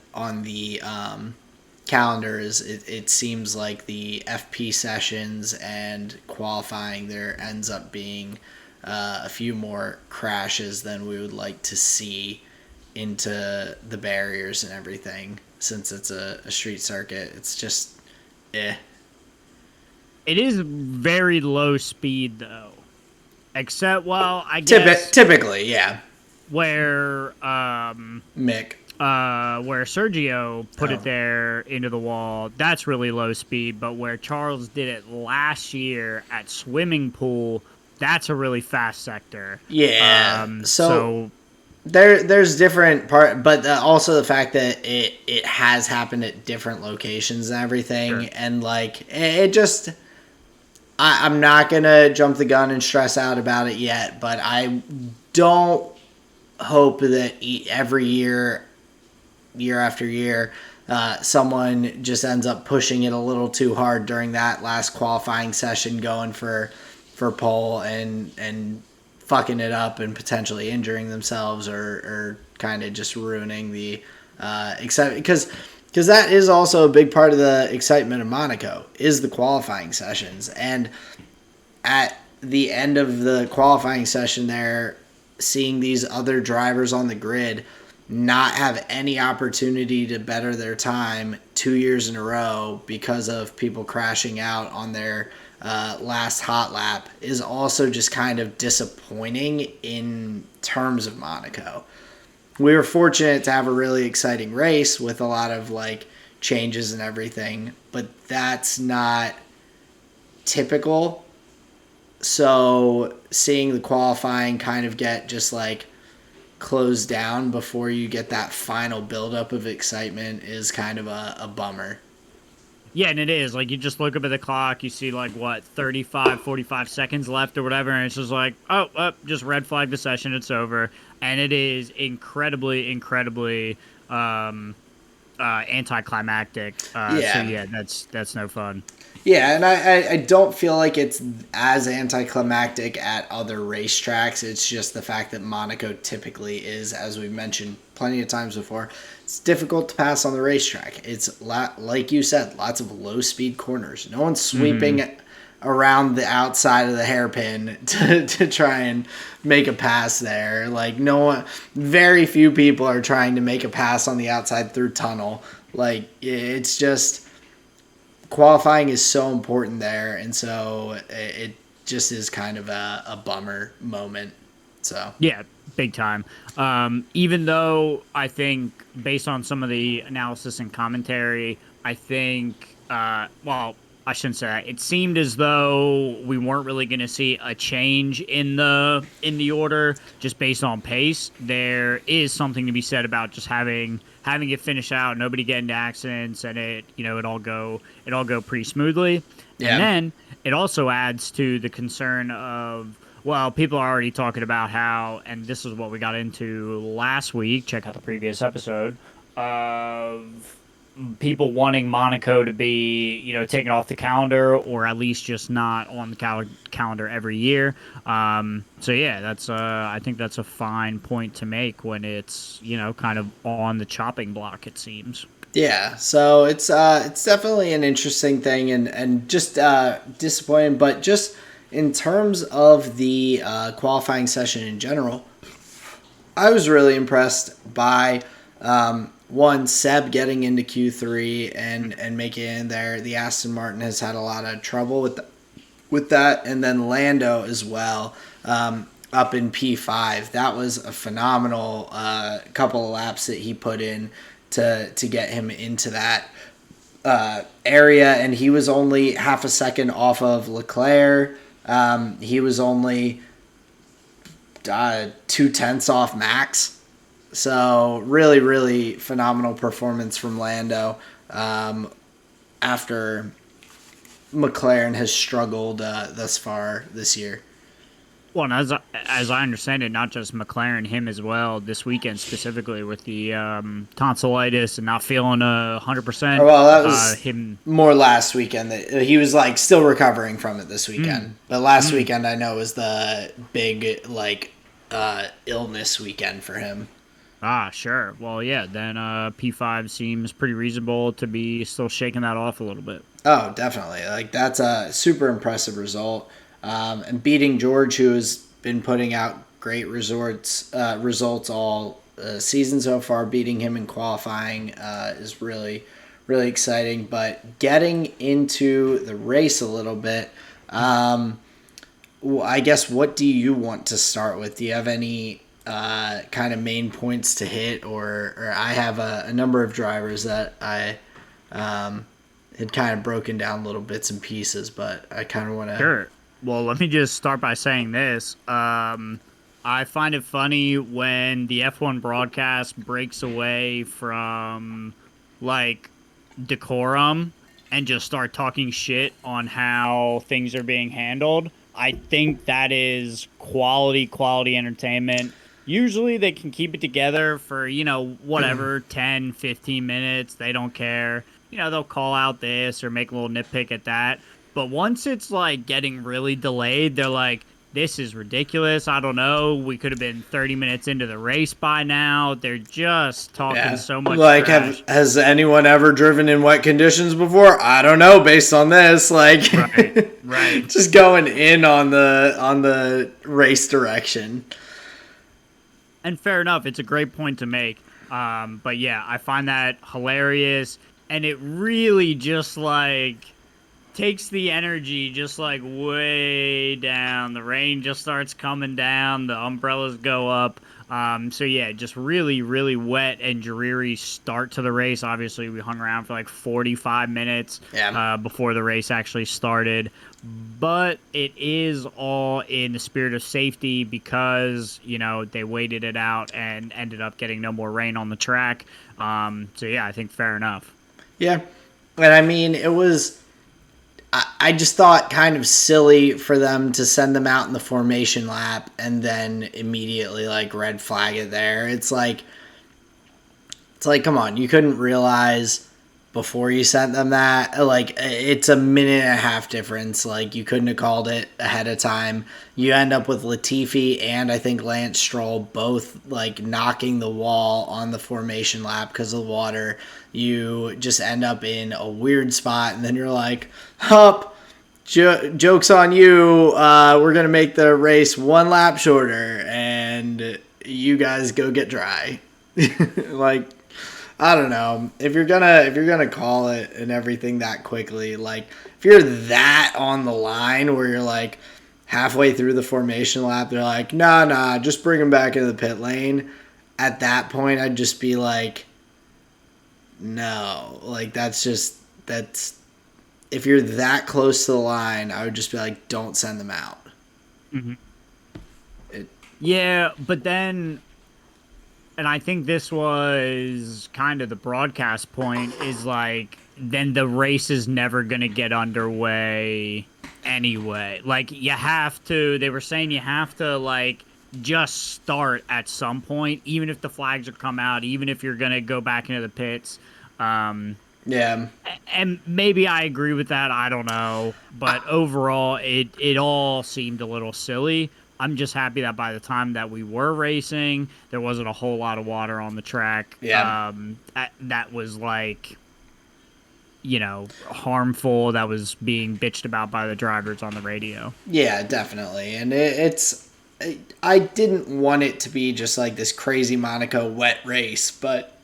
Speaker 2: calendar. Is it seems like the FP sessions and qualifying there ends up being a few more crashes than we would like to see into the barriers and everything. Since it's a street circuit, it's just
Speaker 1: It is very low speed though, except I guess
Speaker 2: typically, yeah.
Speaker 1: Where
Speaker 2: Mick.
Speaker 1: Where Sergio put it there into the wall, that's really low speed. But where Charles did it last year at Swimming Pool, that's a really fast sector.
Speaker 2: Yeah. So there's different but also the fact that it has happened at different locations and everything, sure. And like it just. I'm not gonna jump the gun and stress out about it yet, but I don't hope that every year after year, someone just ends up pushing it a little too hard during that last qualifying session, going for pole and fucking it up and potentially injuring themselves or kind of just ruining the excitement. Because that is also a big part of the excitement of Monaco, is the qualifying sessions. And at the end of the qualifying session there, seeing these other drivers on the grid not have any opportunity to better their time 2 years in a row because of people crashing out on their last hot lap is also just kind of disappointing in terms of Monaco. We were fortunate to have a really exciting race with a lot of like changes and everything, but that's not typical. So seeing the qualifying kind of get just like closed down before you get that final buildup of excitement is kind of a bummer.
Speaker 1: Yeah, and it is. Like, you just look up at the clock, you see, 35, 45 seconds left or whatever, and it's just like, just red flag the session, it's over. And it is incredibly, incredibly anticlimactic. So, yeah, that's no fun.
Speaker 2: Yeah, and I don't feel like it's as anticlimactic at other racetracks. It's just the fact that Monaco typically is, as we've mentioned plenty of times before, it's difficult to pass on the racetrack. It's, like you said, lots of low-speed corners. No one's sweeping around the outside of the hairpin to try and make a pass there. Like, no one, very few people are trying to make a pass on the outside through tunnel. Like, it's just... Qualifying is so important there, and so it just is kind of a bummer moment. So
Speaker 1: yeah, big time. Even though I think, based on some of the analysis and commentary, I think, I shouldn't say that. It seemed as though we weren't really going to see a change in the order just based on pace. There is something to be said about just having it finish out, nobody get into accidents, and it all go pretty smoothly. Yeah. And then it also adds to the concern of, people are already talking about how, and this is what we got into last week, check out the previous episode, of people wanting Monaco to be, taken off the calendar, or at least just not on the calendar every year. So yeah, that's I think that's a fine point to make when it's, kind of on the chopping block, it seems.
Speaker 2: Yeah, so it's definitely an interesting thing and just disappointing, but just in terms of the qualifying session in general, I was really impressed by one, Seb getting into Q3 and making it in there. The Aston Martin has had a lot of trouble with that, and then Lando as well, up in P5. That was a phenomenal couple of laps that he put in to get him into that area, and he was only half a second off of Leclerc. He was only 2/10 off max. So really, really phenomenal performance from Lando after McLaren has struggled thus far this year.
Speaker 1: Well, and as I understand it, not just McLaren, him as well. This weekend specifically with the tonsillitis and not feeling 100%.
Speaker 2: Well, that was
Speaker 1: him
Speaker 2: more last weekend. That he was like still recovering from it this weekend. But last weekend I know was the big illness weekend for him.
Speaker 1: Ah, sure. Well, yeah. Then P5 seems pretty reasonable to be still shaking that off a little bit.
Speaker 2: Oh, definitely. Like that's a super impressive result. And beating George, who has been putting out great results all season so far, beating him in qualifying is really, really exciting. But getting into the race a little bit, I guess, what do you want to start with? Do you have any kind of main points to hit? Or I have a number of drivers that I had kind of broken down little bits and pieces, but I kind of want to...
Speaker 1: Sure. Well, let me just start by saying this. I find it funny when the F1 broadcast breaks away from, like, decorum and just start talking shit on how things are being handled. I think that is quality entertainment. Usually they can keep it together for, whatever, 10, 15 minutes. They don't care. They'll call out this or make a little nitpick at that. But once it's, like, getting really delayed, they're like, this is ridiculous. I don't know. We could have been 30 minutes into the race by now. They're just talking so much trash.
Speaker 2: Has anyone ever driven in wet conditions before? I don't know, based on this. Like,
Speaker 1: right.
Speaker 2: Just going in on the race direction.
Speaker 1: And fair enough. It's a great point to make. But, yeah, I find that hilarious. And it really just, like... takes the energy just like way down. The rain just starts coming down. The umbrellas go up. So yeah, just really, really wet and dreary start to the race. Obviously, we hung around for like 45 minutes before the race actually started. But it is all in the spirit of safety because, they waited it out and ended up getting no more rain on the track. So yeah, I think fair enough.
Speaker 2: Yeah. And I mean, it was... I just thought kind of silly for them to send them out in the formation lap and then immediately like red flag it there. It's like, come on, you couldn't realize before you sent them that, like, it's a minute and a half difference. Like, you couldn't have called it ahead of time. You end up with Latifi and I think Lance Stroll both like knocking the wall on the formation lap because of the water. You just end up in a weird spot, and then you're like, joke's on you. We're going to make the race one lap shorter, and you guys go get dry. Like, I don't know. If you're gonna call it and everything that quickly, like, if you're that on the line where you're like halfway through the formation lap, they're like, nah, just bring him back into the pit lane. At that point, I'd just be like, no, like that's if you're that close to the line, I would just be like, don't send them out.
Speaker 1: Mm-hmm. Yeah, but then, and I think this was kind of the broadcast point, is like, then the race is never going to get underway anyway. Like, they were saying you have to, like, just start at some point, even if the flags are come out, even if you're going to go back into the pits.
Speaker 2: Yeah.
Speaker 1: And maybe I agree with that. I don't know. But overall, it all seemed a little silly. I'm just happy that by the time that we were racing, there wasn't a whole lot of water on the track.
Speaker 2: Yeah.
Speaker 1: That was like, harmful, that was being bitched about by the drivers on the radio.
Speaker 2: Yeah, definitely. And I didn't want it to be just like this crazy Monaco wet race, but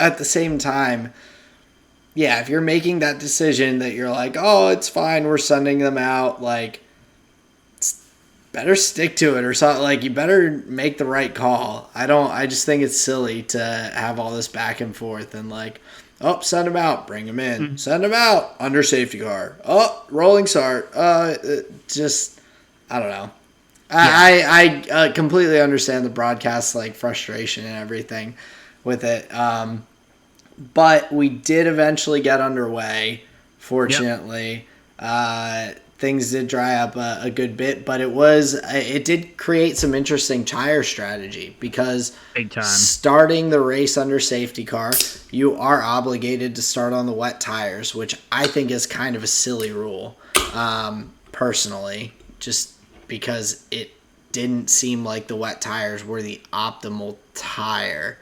Speaker 2: at the same time, yeah, if you're making that decision that you're like, oh, it's fine, we're sending them out, like, better stick to it or something. Like, you better make the right call. I just think it's silly to have all this back and forth and like, oh, send them out, bring them in. Mm-hmm. Send them out, under safety car. Oh, rolling start. Just, I don't know. I completely understand the broadcast like frustration and everything with it. But we did eventually get underway. Fortunately, things did dry up a good bit, but it did create some interesting tire strategy because
Speaker 1: Big time.
Speaker 2: Starting the race under safety car, you are obligated to start on the wet tires, which I think is kind of a silly rule, personally, just because it didn't seem like the wet tires were the optimal tire.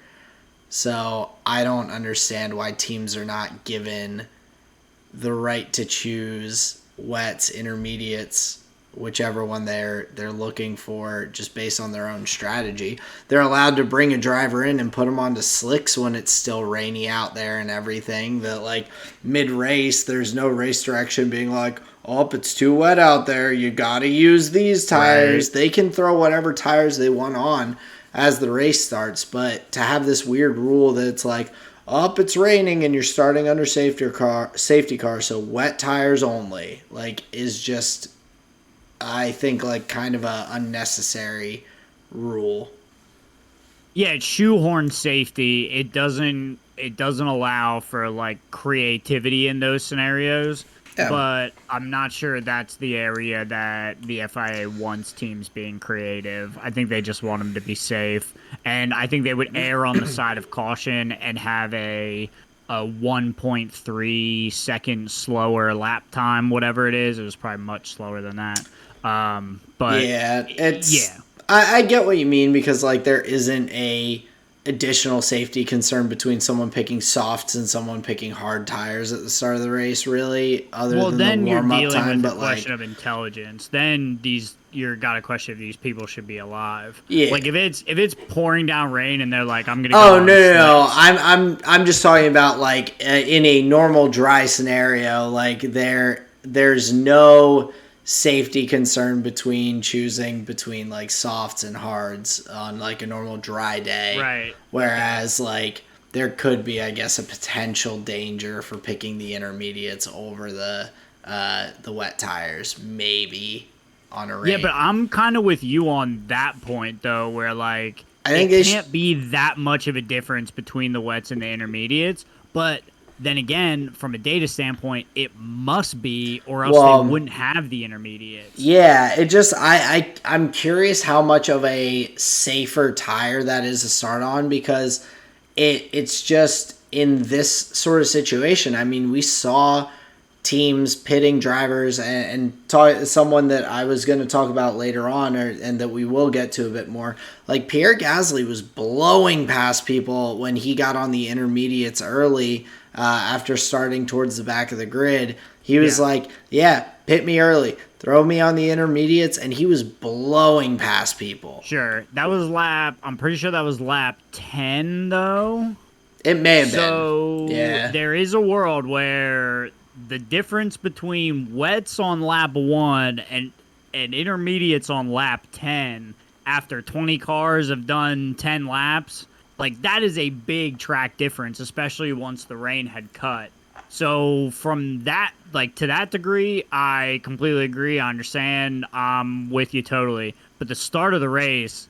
Speaker 2: So I don't understand why teams are not given the right to choose wets, intermediates, whichever one they're looking for, just based on their own strategy. They're allowed to bring a driver in and put them onto slicks when it's still rainy out there and everything. That like mid-race, there's no race direction being like, oh, it's too wet out there, you gotta use these tires. Right. They can throw whatever tires they want on as the race starts, but to have this weird rule that it's like, it's raining and you're starting under safety car, so wet tires only, like, is just, I think, like, kind of a unnecessary rule.
Speaker 1: Yeah, it's shoehorn safety. It doesn't allow for like creativity in those scenarios. Yeah. But I'm not sure that's the area that the FIA wants teams being creative. I think they just want them to be safe. And I think they would err on the side of caution and have a 1.3 second slower lap time, whatever it is. It was probably much slower than that. But
Speaker 2: yeah, I get what you mean, because like there isn't a additional safety concern between someone picking softs and someone picking hard tires at the start of the race, really, other than the warm-up time.
Speaker 1: But question of intelligence, then you're got to question if these people should be alive.
Speaker 2: Yeah,
Speaker 1: like if it's pouring down rain and they're like, I'm gonna
Speaker 2: go no, I'm just talking about like in a normal dry scenario, like there's no safety concern between choosing between like softs and hards on like a normal dry day,
Speaker 1: right?
Speaker 2: Whereas like there could be, I guess, a potential danger for picking the intermediates over the wet tires, maybe on a rain.
Speaker 1: Yeah, but I'm kind of with you on that point though, where like I think it can't be that much of a difference between the wets and the intermediates, but then again, from a data standpoint, it must be, or else they wouldn't have the intermediates.
Speaker 2: Yeah, it just I'm curious how much of a safer tire that is to start on, because it's just in this sort of situation. I mean, we saw teams pitting drivers and someone that I was going to talk about later on, and that we will get to a bit more. Like Pierre Gasly was blowing past people when he got on the intermediates early. After starting towards the back of the grid, he was like, pit me early, throw me on the intermediates, and he was blowing past people.
Speaker 1: Sure. I'm pretty sure that was lap 10, though.
Speaker 2: It may have been.
Speaker 1: So there is a world where the difference between wets on lap 1 and intermediates on lap 10 after 20 cars have done 10 laps, like, that is a big track difference, especially once the rain had cut. So from that, like, to that degree, I completely agree. I understand. I'm with you totally. But the start of the race,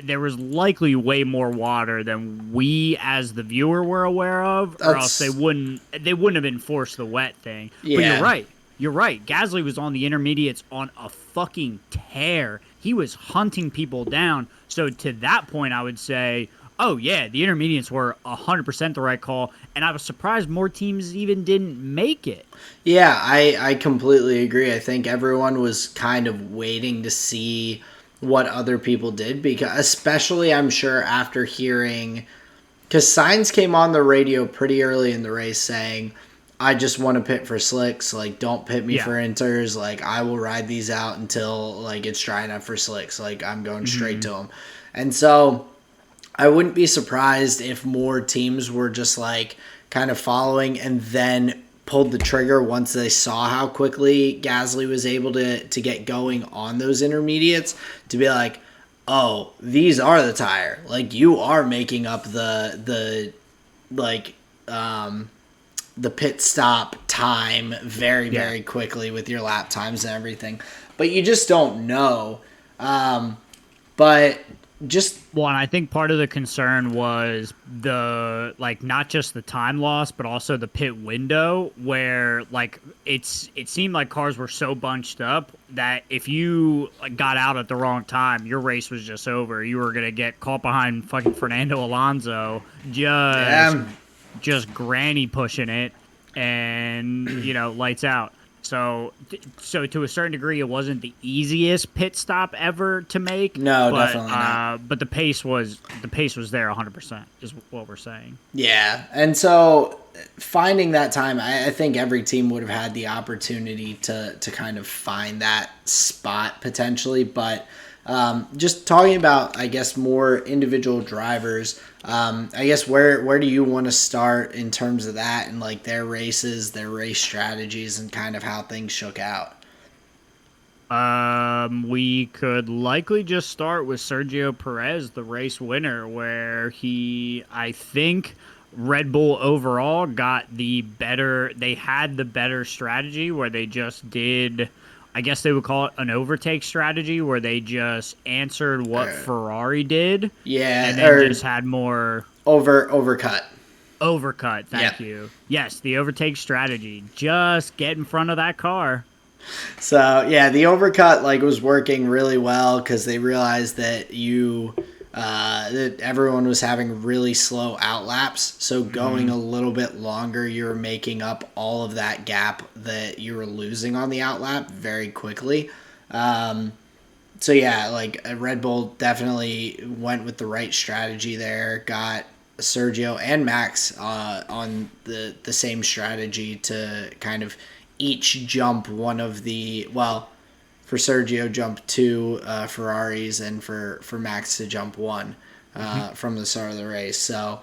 Speaker 1: there was likely way more water than we as the viewer were aware of, or else they wouldn't have enforced the wet thing. Yeah. But you're right. Gasly was on the intermediates on a fucking tear. He was hunting people down. So to that point, I would say, oh, yeah, the intermediates were 100% the right call, and I was surprised more teams even didn't make it.
Speaker 2: Yeah, I completely agree. I think everyone was kind of waiting to see what other people did, because especially, I'm sure, after hearing, because Sainz came on the radio pretty early in the race saying, I just want to pit for slicks, like, don't pit me for inters, like, I will ride these out until, like, it's dry enough for slicks, like, I'm going straight to them. And so I wouldn't be surprised if more teams were just like kind of following and then pulled the trigger once they saw how quickly Gasly was able to get going on those intermediates, to be like, oh, these are the tire. Like, you are making up the pit stop time very, very quickly with your lap times and everything. But you just don't know. But just
Speaker 1: Well, and I think part of the concern was not just the time loss, but also the pit window where it seemed like cars were so bunched up that if you got out at the wrong time, your race was just over. You were gonna get caught behind fucking Fernando Alonso, just
Speaker 2: damn.
Speaker 1: just granny pushing it, and lights out. So to a certain degree, it wasn't the easiest pit stop ever to make.
Speaker 2: No,
Speaker 1: but
Speaker 2: definitely not.
Speaker 1: but the pace was there 100%, is what we're saying.
Speaker 2: Yeah, and so finding that time, I think every team would have had the opportunity to kind of find that spot potentially. But just talking about, I guess, more individual drivers. I guess where do you want to start in terms of that and like their races, their race strategies, and kind of how things shook out?
Speaker 1: We could likely just start with Sergio Perez, the race winner, where I think Red Bull overall they had the better strategy where they just did, I guess they would call it an overtake strategy, where they just answered what Ferrari did and
Speaker 2: Yeah,
Speaker 1: then
Speaker 2: or
Speaker 1: just had more
Speaker 2: overcut.
Speaker 1: overcut.
Speaker 2: Yep.
Speaker 1: Thank you. Yes, the overtake strategy. Just get in front of that car.
Speaker 2: So yeah, the overcut was working really well because they realized that that everyone was having really slow outlaps. So going a little bit longer, you were making up all of that gap that you were losing on the outlap very quickly. So yeah, Red Bull definitely went with the right strategy there. Got Sergio and Max on the same strategy to kind of each jump one of for Sergio jump two Ferraris and for Max to jump one from the start of the race. So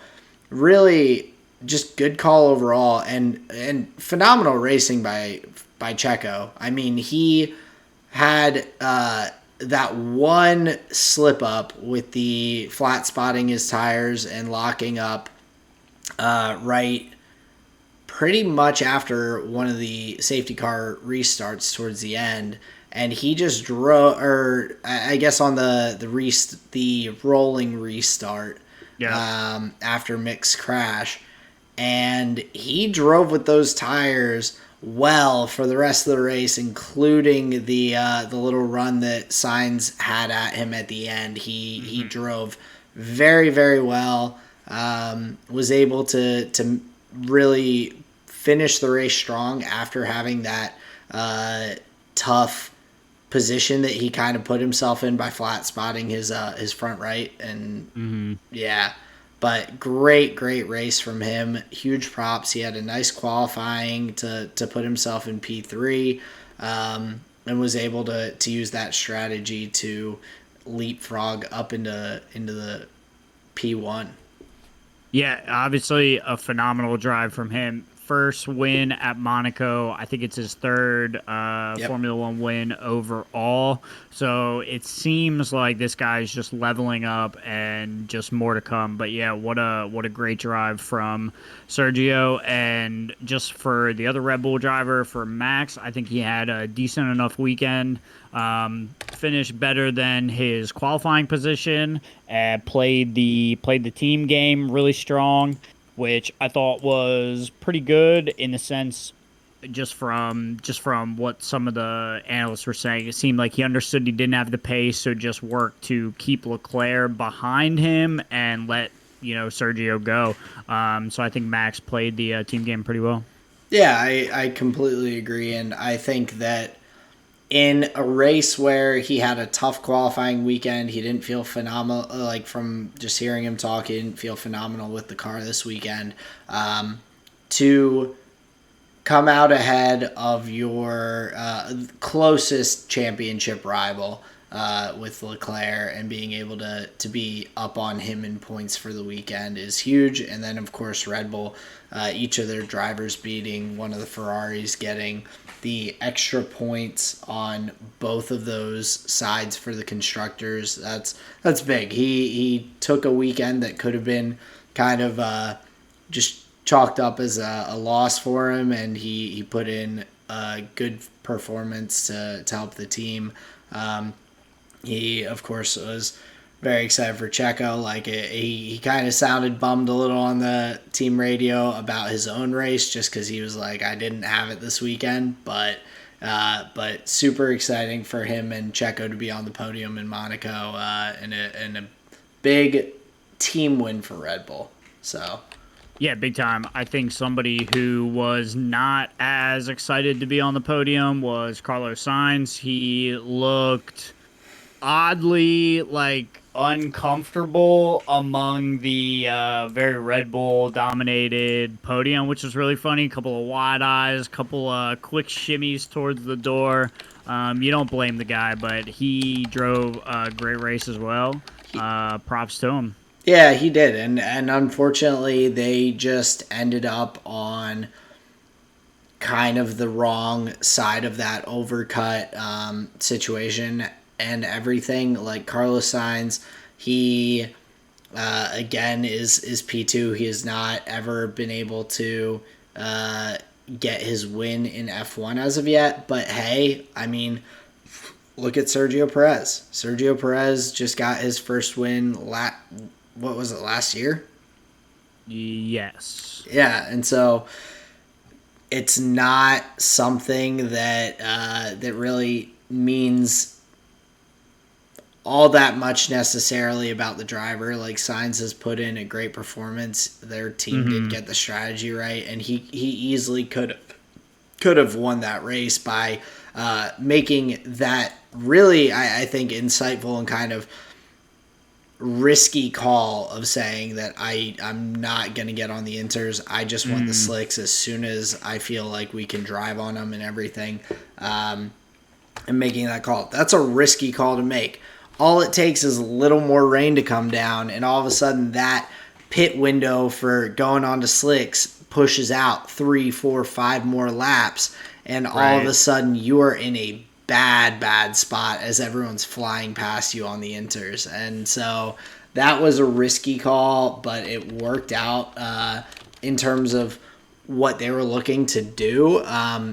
Speaker 2: really just good call overall and phenomenal racing by Checo. I mean, he had that one slip up with the flat spotting his tires and locking up right pretty much after one of the safety car restarts towards the end, and he just drove, or I guess on the rolling restart, after Mick's crash, and he drove with those tires well for the rest of the race, including the little run that Sainz had at him at the end. He drove very, very well. Was able to really finish the race strong after having that tough position that he kind of put himself in by flat spotting his front right. And yeah, but great race from him. Huge props. He had a nice qualifying to put himself in P3, and was able to use that strategy to leapfrog up into the P1.
Speaker 1: Yeah, obviously a phenomenal drive from him. First win at Monaco. I think it's his third Formula One win overall. So it seems like this guy's just leveling up and just more to come. But yeah, what a great drive from Sergio. And just for the other Red Bull driver, for Max, I think he had a decent enough weekend. Finished better than his qualifying position. Played the team game really strong, which I thought was pretty good in the sense, just from what some of the analysts were saying. It seemed like he understood he didn't have the pace, so just worked to keep Leclerc behind him and let Sergio go. So I think Max played the team game pretty well.
Speaker 2: Yeah, I completely agree, and I think that in a race where he had a tough qualifying weekend, he didn't feel phenomenal. Like, from just hearing him talk, he didn't feel phenomenal with the car this weekend. To come out ahead of your closest championship rival with Leclerc and being able to be up on him in points for the weekend is huge. And then, of course, Red Bull, each of their drivers beating one of the Ferraris, getting the extra points on both of those sides for the constructors. That's big. He took a weekend that could have been kind of just chalked up as a loss for him, and he put in a good performance to help the team. He, of course, was very excited for Checo. Like he kind of sounded bummed a little on the team radio about his own race, just because he was like, I didn't have it this weekend, but super exciting for him and Checo to be on the podium in Monaco, and a big team win for Red Bull. So.
Speaker 1: Yeah, big time. I think somebody who was not as excited to be on the podium was Carlos Sainz. He looked oddly like uncomfortable among the very Red Bull dominated podium, which was really funny. A couple of wide eyes, couple of quick shimmies towards the door. You don't blame the guy, but he drove a great race as well. Props to him.
Speaker 2: Yeah, he did, and unfortunately, they just ended up on kind of the wrong side of that overcut situation and everything. Like Carlos Sainz, he again is P2. He has not ever been able to get his win in F1 as of yet. But hey, I mean, look at Sergio Perez. Sergio Perez just got his first win. What was it, last year?
Speaker 1: Yes.
Speaker 2: Yeah, and so it's not something that that really means all that much necessarily about the driver. Like Sainz has put in a great performance. Their team did get the strategy right, and he easily could have won that race by making that really, I think, insightful and kind of risky call of saying that I'm not going to get on the inters. I just want the slicks as soon as I feel like we can drive on them and everything. And making that call. That's a risky call to make. All it takes is a little more rain to come down, and all of a sudden that pit window for going on to slicks pushes out 3, 4, 5 more laps, and all of a sudden you are in a bad spot as everyone's flying past you on the inters. And so that was a risky call, but it worked out in terms of what they were looking to do.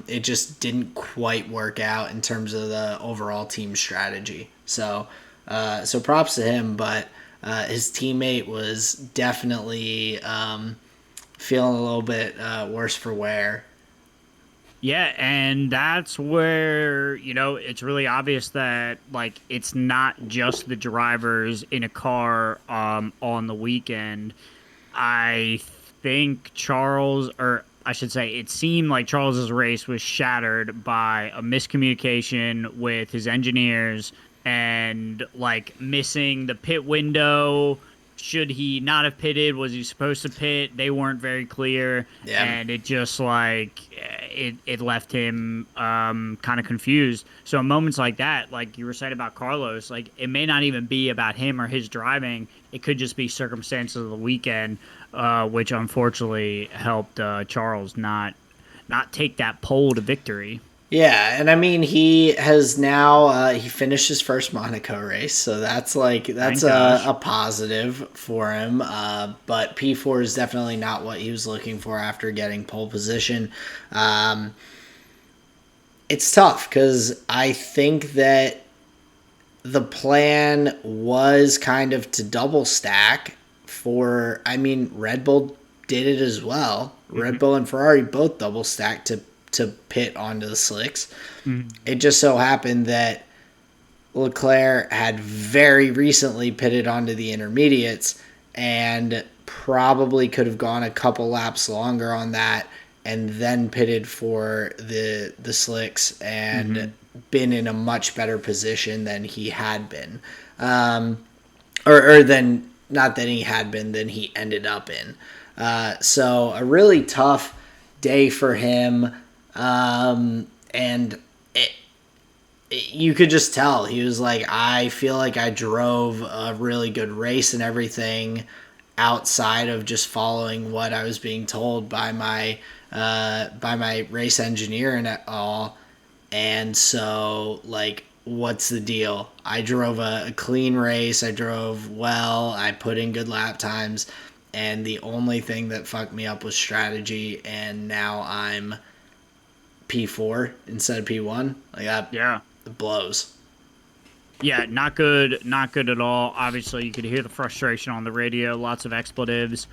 Speaker 2: It just didn't quite work out in terms of the overall team strategy. So props to him, but his teammate was definitely feeling a little bit worse for wear.
Speaker 1: Yeah, and that's where, it's really obvious that, like, it's not just the drivers in a car on the weekend. I think Charles, or I should say, it seemed like Charles's race was shattered by a miscommunication with his engineers and, like, missing the pit window. Should he not have pitted? Was he supposed to pit? They weren't very clear.
Speaker 2: Yeah.
Speaker 1: And it just, like, it left him kind of confused. So in moments like that, like you were saying about Carlos, like it may not even be about him or his driving. It could just be circumstances of the weekend, which unfortunately helped Charles not take that pole to victory.
Speaker 2: Yeah, and I mean he has now he finished his first Monaco race, so that's a positive for him. But P4 is definitely not what he was looking for after getting pole position. It's tough because I think that the plan was kind of to double stack for. I mean, Red Bull did it as well. Red Bull and Ferrari both double stacked to pit onto the slicks. It just so happened that Leclerc had very recently pitted onto the intermediates and probably could have gone a couple laps longer on that and then pitted for the slicks and been in a much better position than he had been. Or than, not that he had been, than he ended up in. So a really tough day for him. And you could just tell he was like, I feel like I drove a really good race and everything outside of just following what I was being told by my race engineer and all. And so, like, what's the deal? I drove a clean race. I drove well. I put in good lap times. And the only thing that fucked me up was strategy. And now I'm P4 instead of P1. Like that,
Speaker 1: Yeah,
Speaker 2: it blows.
Speaker 1: Yeah, not good, not good at all. Obviously, you could hear the frustration on the radio, lots of expletives.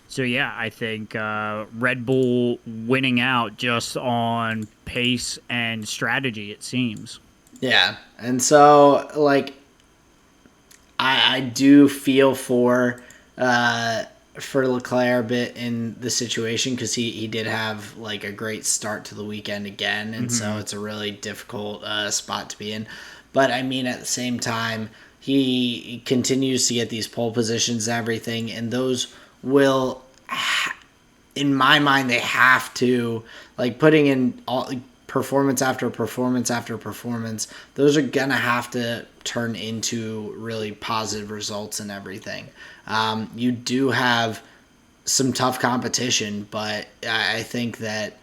Speaker 1: So yeah, I think Red Bull winning out just on pace and strategy. It seems.
Speaker 2: Yeah, and so like I do feel for Leclerc a bit in the situation because he did have like a great start to the weekend again, and so it's a really difficult spot to be in. But I mean, at the same time, he continues to get these pole positions and everything, and those will, in my mind, they have to like putting in all performance after performance after performance. Those are gonna have to turn into really positive results and everything. You do have some tough competition, but I think that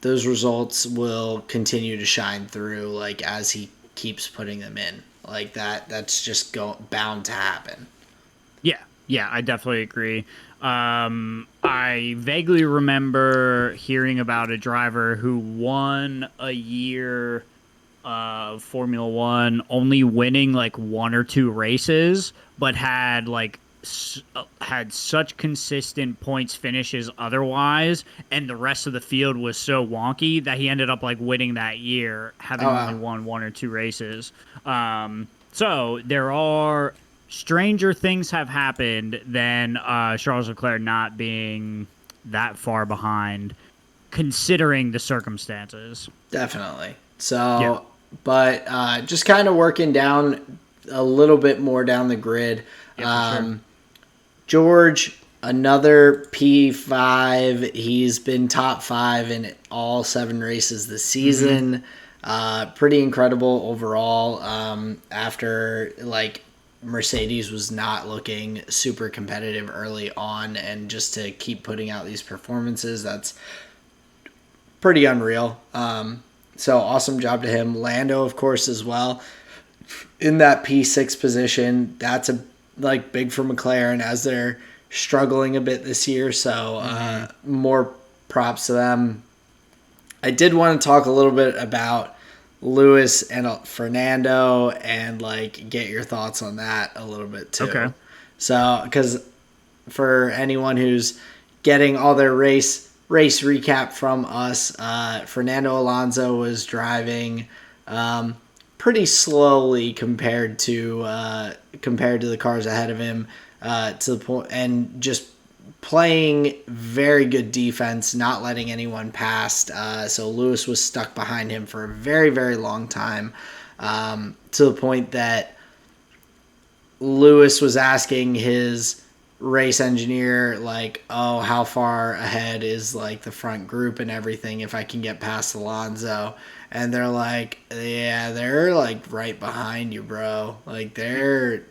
Speaker 2: those results will continue to shine through like as he keeps putting them in like that's just bound to happen.
Speaker 1: Yeah, I definitely agree. I vaguely remember hearing about a driver who won a year of Formula One, only winning like one or two races, but had had such consistent points finishes otherwise, and the rest of the field was so wonky that he ended up like winning that year,
Speaker 2: Oh
Speaker 1: having only
Speaker 2: wow.
Speaker 1: won one or two races. So there are stranger things have happened than Charles Leclerc not being that far behind, considering the circumstances.
Speaker 2: Definitely.
Speaker 1: Yeah,
Speaker 2: So, but just kind of working down a little bit more down the grid.
Speaker 1: yeah, for sure.
Speaker 2: George, another P5. He's been top five in all 7 races this season. Pretty incredible overall. After like Mercedes was not looking super competitive early on, and just to keep putting out these performances, that's pretty unreal. So awesome job to him. Lando, of course, as well in that P6 position. That's a like big for McLaren as they're struggling a bit this year. So more props to them. I did want to talk a little bit about Lewis and Fernando and like get your thoughts on that a little bit
Speaker 1: Okay.
Speaker 2: too. So because for anyone who's getting all their race recap from us, Fernando Alonso was driving pretty slowly compared to the cars ahead of him, to the point, and just playing very good defense, not letting anyone pass. So Lewis was stuck behind him for a very, very long time, to the point that Lewis was asking his race engineer like, oh, how far ahead is like the front group and everything if I can get past Alonso. And they're like, yeah, they're like right behind you, bro. Like they're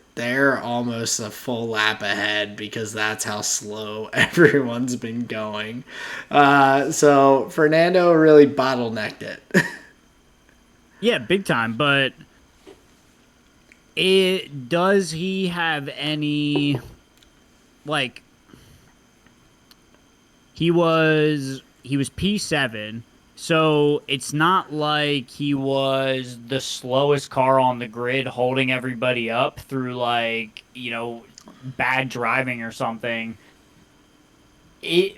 Speaker 2: almost a full lap ahead because that's how slow everyone's been going. So Fernando really bottlenecked it.
Speaker 1: Yeah, big time. But does he have any like he was P7, so it's not like he was the slowest car on the grid holding everybody up through like, bad driving or something. It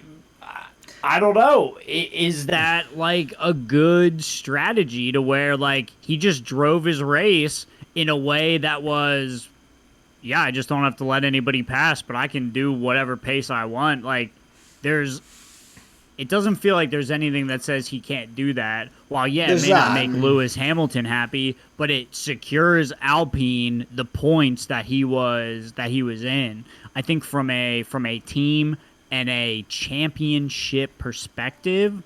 Speaker 1: I don't know. Is that like a good strategy to where like he just drove his race in a way that was, yeah, I just don't have to let anybody pass, but I can do whatever pace I want. Like there's it doesn't feel like there's anything that says he can't do that. While yeah, it
Speaker 2: There's
Speaker 1: may not
Speaker 2: that.
Speaker 1: make Lewis Hamilton happy, but it secures Alpine the points that he was in. I think from a team and a championship perspective,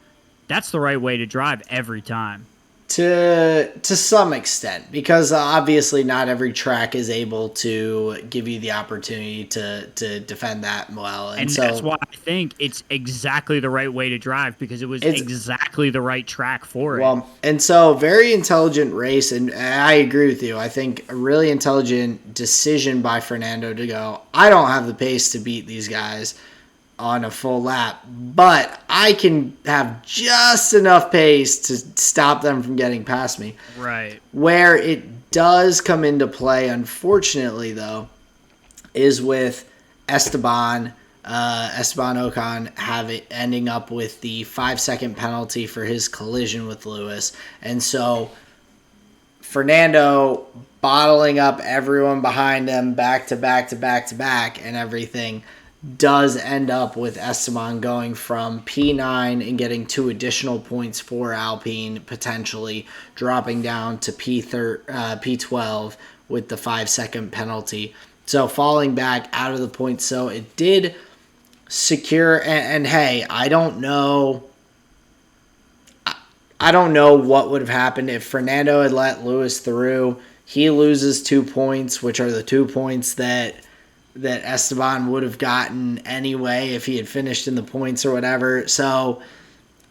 Speaker 1: that's the right way to drive every time.
Speaker 2: To some extent, because obviously not every track is able to give you the opportunity to defend that well, and
Speaker 1: And that's
Speaker 2: so
Speaker 1: why I think it's exactly the right way to drive because it was
Speaker 2: it's
Speaker 1: exactly the right track for it.
Speaker 2: well, and so very intelligent race, and I agree with you. I think a really intelligent decision by Fernando to go, I don't have the pace to beat these guys on a full lap, but I can have just enough pace to stop them from getting past me.
Speaker 1: Right.
Speaker 2: Where it does come into play, unfortunately, though, is with Esteban Ocon ending up with the 5-second penalty for his collision with Lewis. And so Fernando bottling up everyone behind him back to back to back to back and everything does end up with Esteban going from P9 and getting 2 additional points for Alpine, potentially dropping down to P12 with the 5-second penalty. So falling back out of the points. So it did secure, and hey, I don't know what would have happened if Fernando had let Lewis through. He loses 2 points, which are the 2 points that Esteban would have gotten anyway if he had finished in the points or whatever. So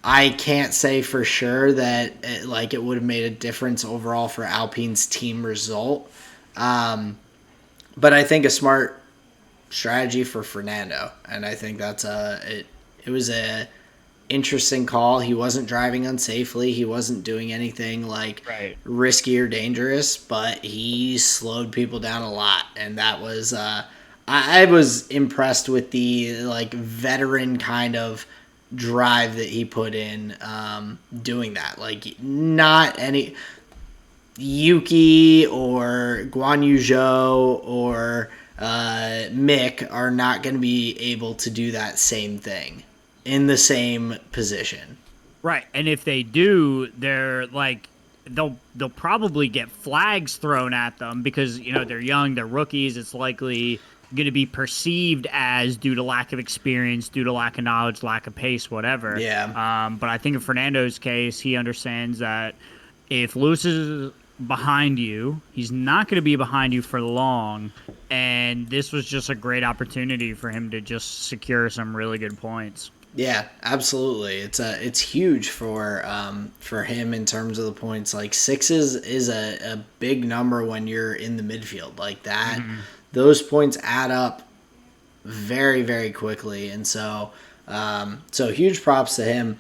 Speaker 2: I can't say for sure that it would have made a difference overall for Alpine's team result. But I think a smart strategy for Fernando, and I think that's it was a interesting call. He wasn't driving unsafely. He wasn't doing anything risky or dangerous, but he slowed people down a lot, and that was I was impressed with the veteran kind of drive that he put in doing that. Not any Yuki or Guan Yu Zhou or Mick are not going to be able to do that same thing in the same position.
Speaker 1: Right, and if they do, they're they'll probably get flags thrown at them because they're young, they're rookies. It's likely going to be perceived as due to lack of experience, due to lack of knowledge, lack of pace, whatever.
Speaker 2: Yeah.
Speaker 1: But I think in Fernando's case, he understands that if Lewis is behind you, he's not going to be behind you for long, and this was just a great opportunity for him to just secure some really good points.
Speaker 2: Yeah, absolutely. It's huge for him in terms of the points. 6 is a big number when you're in the midfield like that. Mm-hmm. Those points add up very, very quickly, and so huge props to him.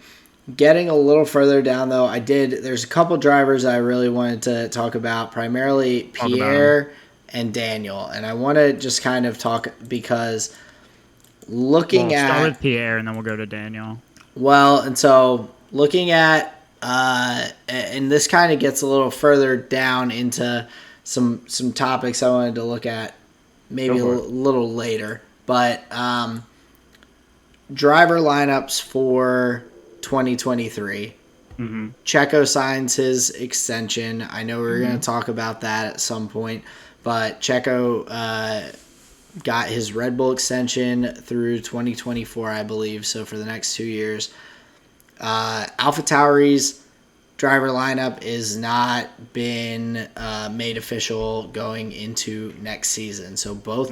Speaker 2: Getting a little further down, though, there's a couple drivers I really wanted to talk about, primarily Pierre and Daniel. And I want to just kind of talk because looking at...
Speaker 1: start with Pierre and then we'll go to Daniel.
Speaker 2: Well, and so looking at... and this kind of gets a little further down into some topics I wanted to look at maybe a little later. But driver lineups for 2023.
Speaker 1: Mm-hmm.
Speaker 2: Checo signs his extension. I know we're going to talk about that at some point, but Checo got his Red Bull extension through 2024, I believe, so for the next 2 years. AlphaTauri's driver lineup is not been made official going into next season, so both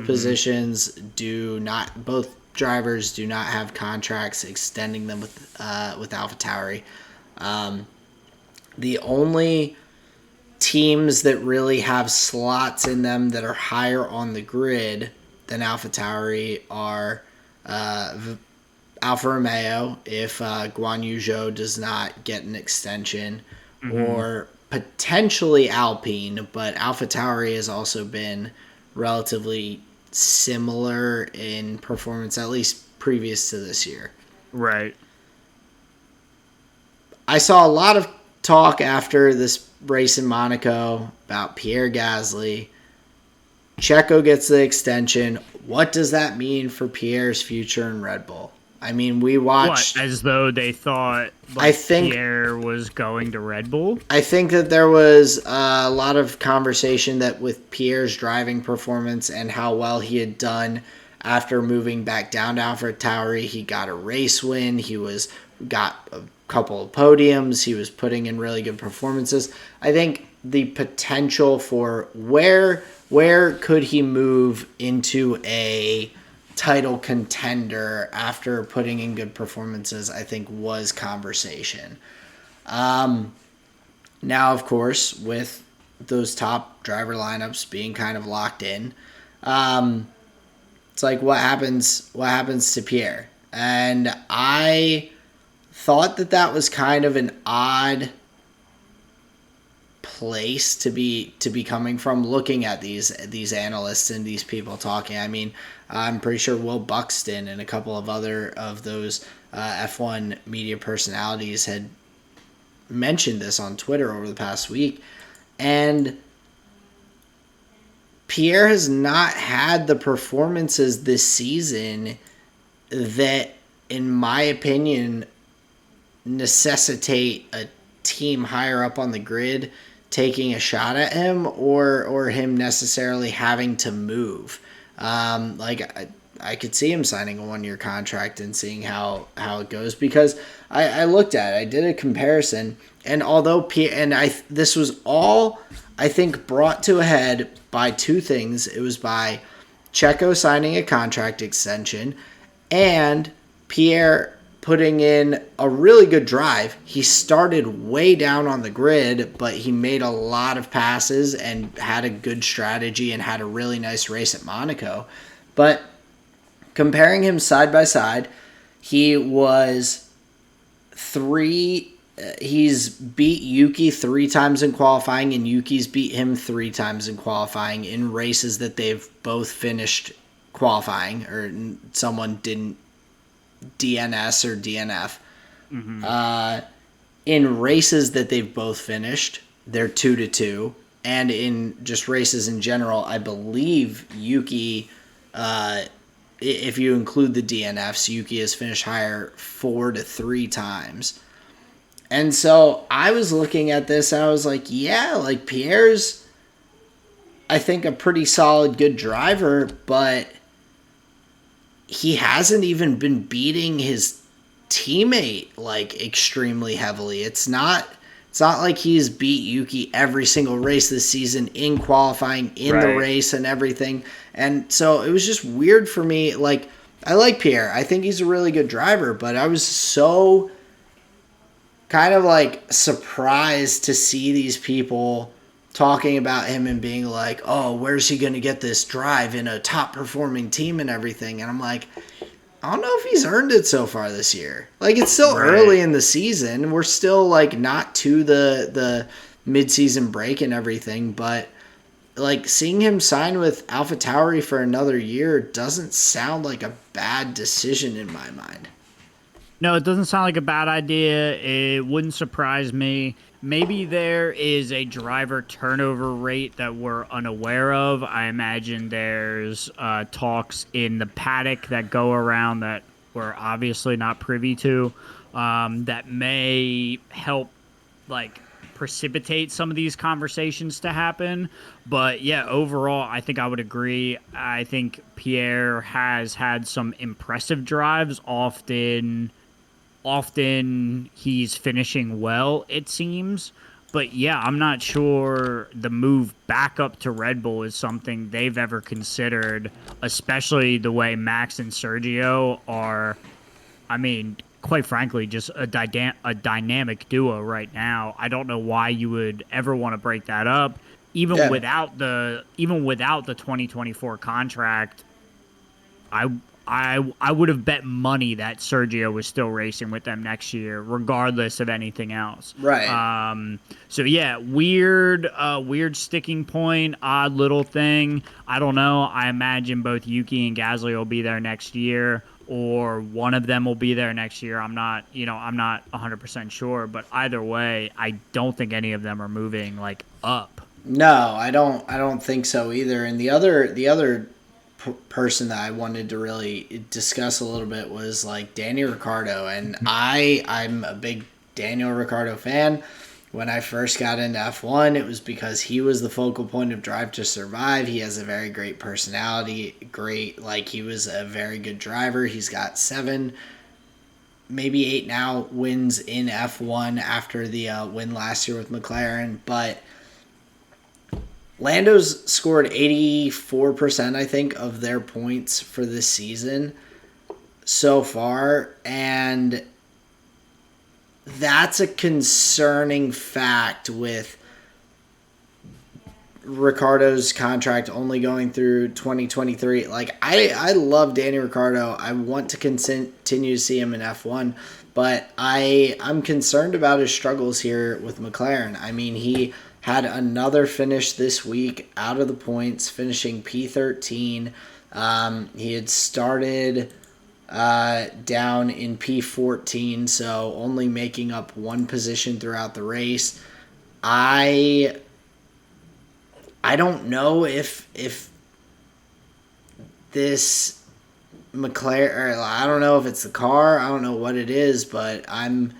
Speaker 2: both drivers do not have contracts extending them with AlphaTauri. The only teams that really have slots in them that are higher on the grid than AlphaTauri are Alfa Romeo if Guan Yu Zhou does not get an extension, or potentially Alpine, but AlphaTauri has also been relatively similar in performance, at least previous to this year.
Speaker 1: Right.
Speaker 2: I saw a lot of talk after this race in Monaco about Pierre Gasly. Checo gets the extension. What does that mean for Pierre's future in Red Bull? I mean, we watched...
Speaker 1: What, as though they thought Pierre was going to Red Bull?
Speaker 2: I think that there was a lot of conversation that with Pierre's driving performance and how well he had done after moving back down to AlphaTauri, he got a race win. He got a couple of podiums. He was putting in really good performances. I think the potential for where could he move into a title contender after putting in good performances, I think was conversation. Now, of course, with those top driver lineups being kind of locked in, it's what happens to Pierre? And I thought that was kind of an odd place to be coming from, looking at these analysts and these people talking. I mean, I'm pretty sure Will Buxton and a couple of other of those F1 media personalities had mentioned this on Twitter over the past week, and Pierre has not had the performances this season that, in my opinion, necessitate a team higher up on the grid taking a shot at him, or him necessarily having to move. I could see him signing a 1-year contract and seeing how it goes, because I looked at it, I did a comparison, and although this was all, I think, brought to a head by two things. It was by Checo signing a contract extension and Pierre putting in a really good drive. He started way down on the grid, but he made a lot of passes and had a good strategy and had a really nice race at Monaco. But comparing him side by side, he's beat Yuki 3 times in qualifying, and Yuki's beat him 3 times in qualifying in races that they've both finished qualifying, or someone didn't DNS or DNF. Mm-hmm. In races that they've both finished, they're 2-2, and in just races in general, I believe Yuki, if you include the DNFs, Yuki has finished higher 4-3 times. And so I was looking at this, and I was like, yeah, like Pierre's, I think, a pretty solid, good driver, but he hasn't even been beating his teammate like extremely heavily. It's not like he's beat Yuki every single race this season in qualifying, in the race and everything. And so it was just weird for me. Like, I like Pierre. I think he's a really good driver, but I was so kind of like surprised to see these people talking about him and being like, oh, where's he going to get this drive in a top performing team and everything? And I'm like, I don't know if he's earned it so far this year. Like, it's still early in the season. We're still like not to the mid-season break and everything, but like seeing him sign with AlphaTauri for another year doesn't sound like a bad decision in my mind.
Speaker 1: No, it doesn't sound like a bad idea. It wouldn't surprise me. Maybe there is a driver turnover rate that we're unaware of. I imagine there's talks in the paddock that go around that we're obviously not privy to, that may help like precipitate some of these conversations to happen. But yeah, overall, I think I would agree. I think Pierre has had some impressive drives. Often he's finishing well, it seems. But yeah, I'm not sure the move back up to Red Bull is something they've ever considered, especially the way Max and Sergio are, I mean, quite frankly, just a dynamic duo right now. I don't know why you would ever want to break that up. Even without the 2024 contract, I would have bet money that Sergio was still racing with them next year, regardless of anything else.
Speaker 2: Right.
Speaker 1: So yeah, weird sticking point, odd little thing. I don't know. I imagine both Yuki and Gasly will be there next year, or one of them will be there next year. I'm not 100% sure, but either way, I don't think any of them are moving like up.
Speaker 2: No, I don't think so either. And the other person that I wanted to really discuss a little bit was like Daniel Ricciardo, and I'm a big Daniel Ricciardo fan. When I first got into F1, it was because he was the focal point of Drive to Survive. He has a very great personality, he was a very good driver. He's got 7, maybe 8 now wins in F1 after the win last year with McLaren, but Lando's scored 84%, I think, of their points for this season so far, and that's a concerning fact with Ricardo's contract only going through 2023. Like, I love Danny Ricciardo. I want to continue to see him in F1, but I'm concerned about his struggles here with McLaren. I mean, he had another finish this week out of the points, finishing P13. He had started down in P14, so only making up one position throughout the race. I don't know if this McLaren, or I don't know if it's the car, I don't know what it is, but I'm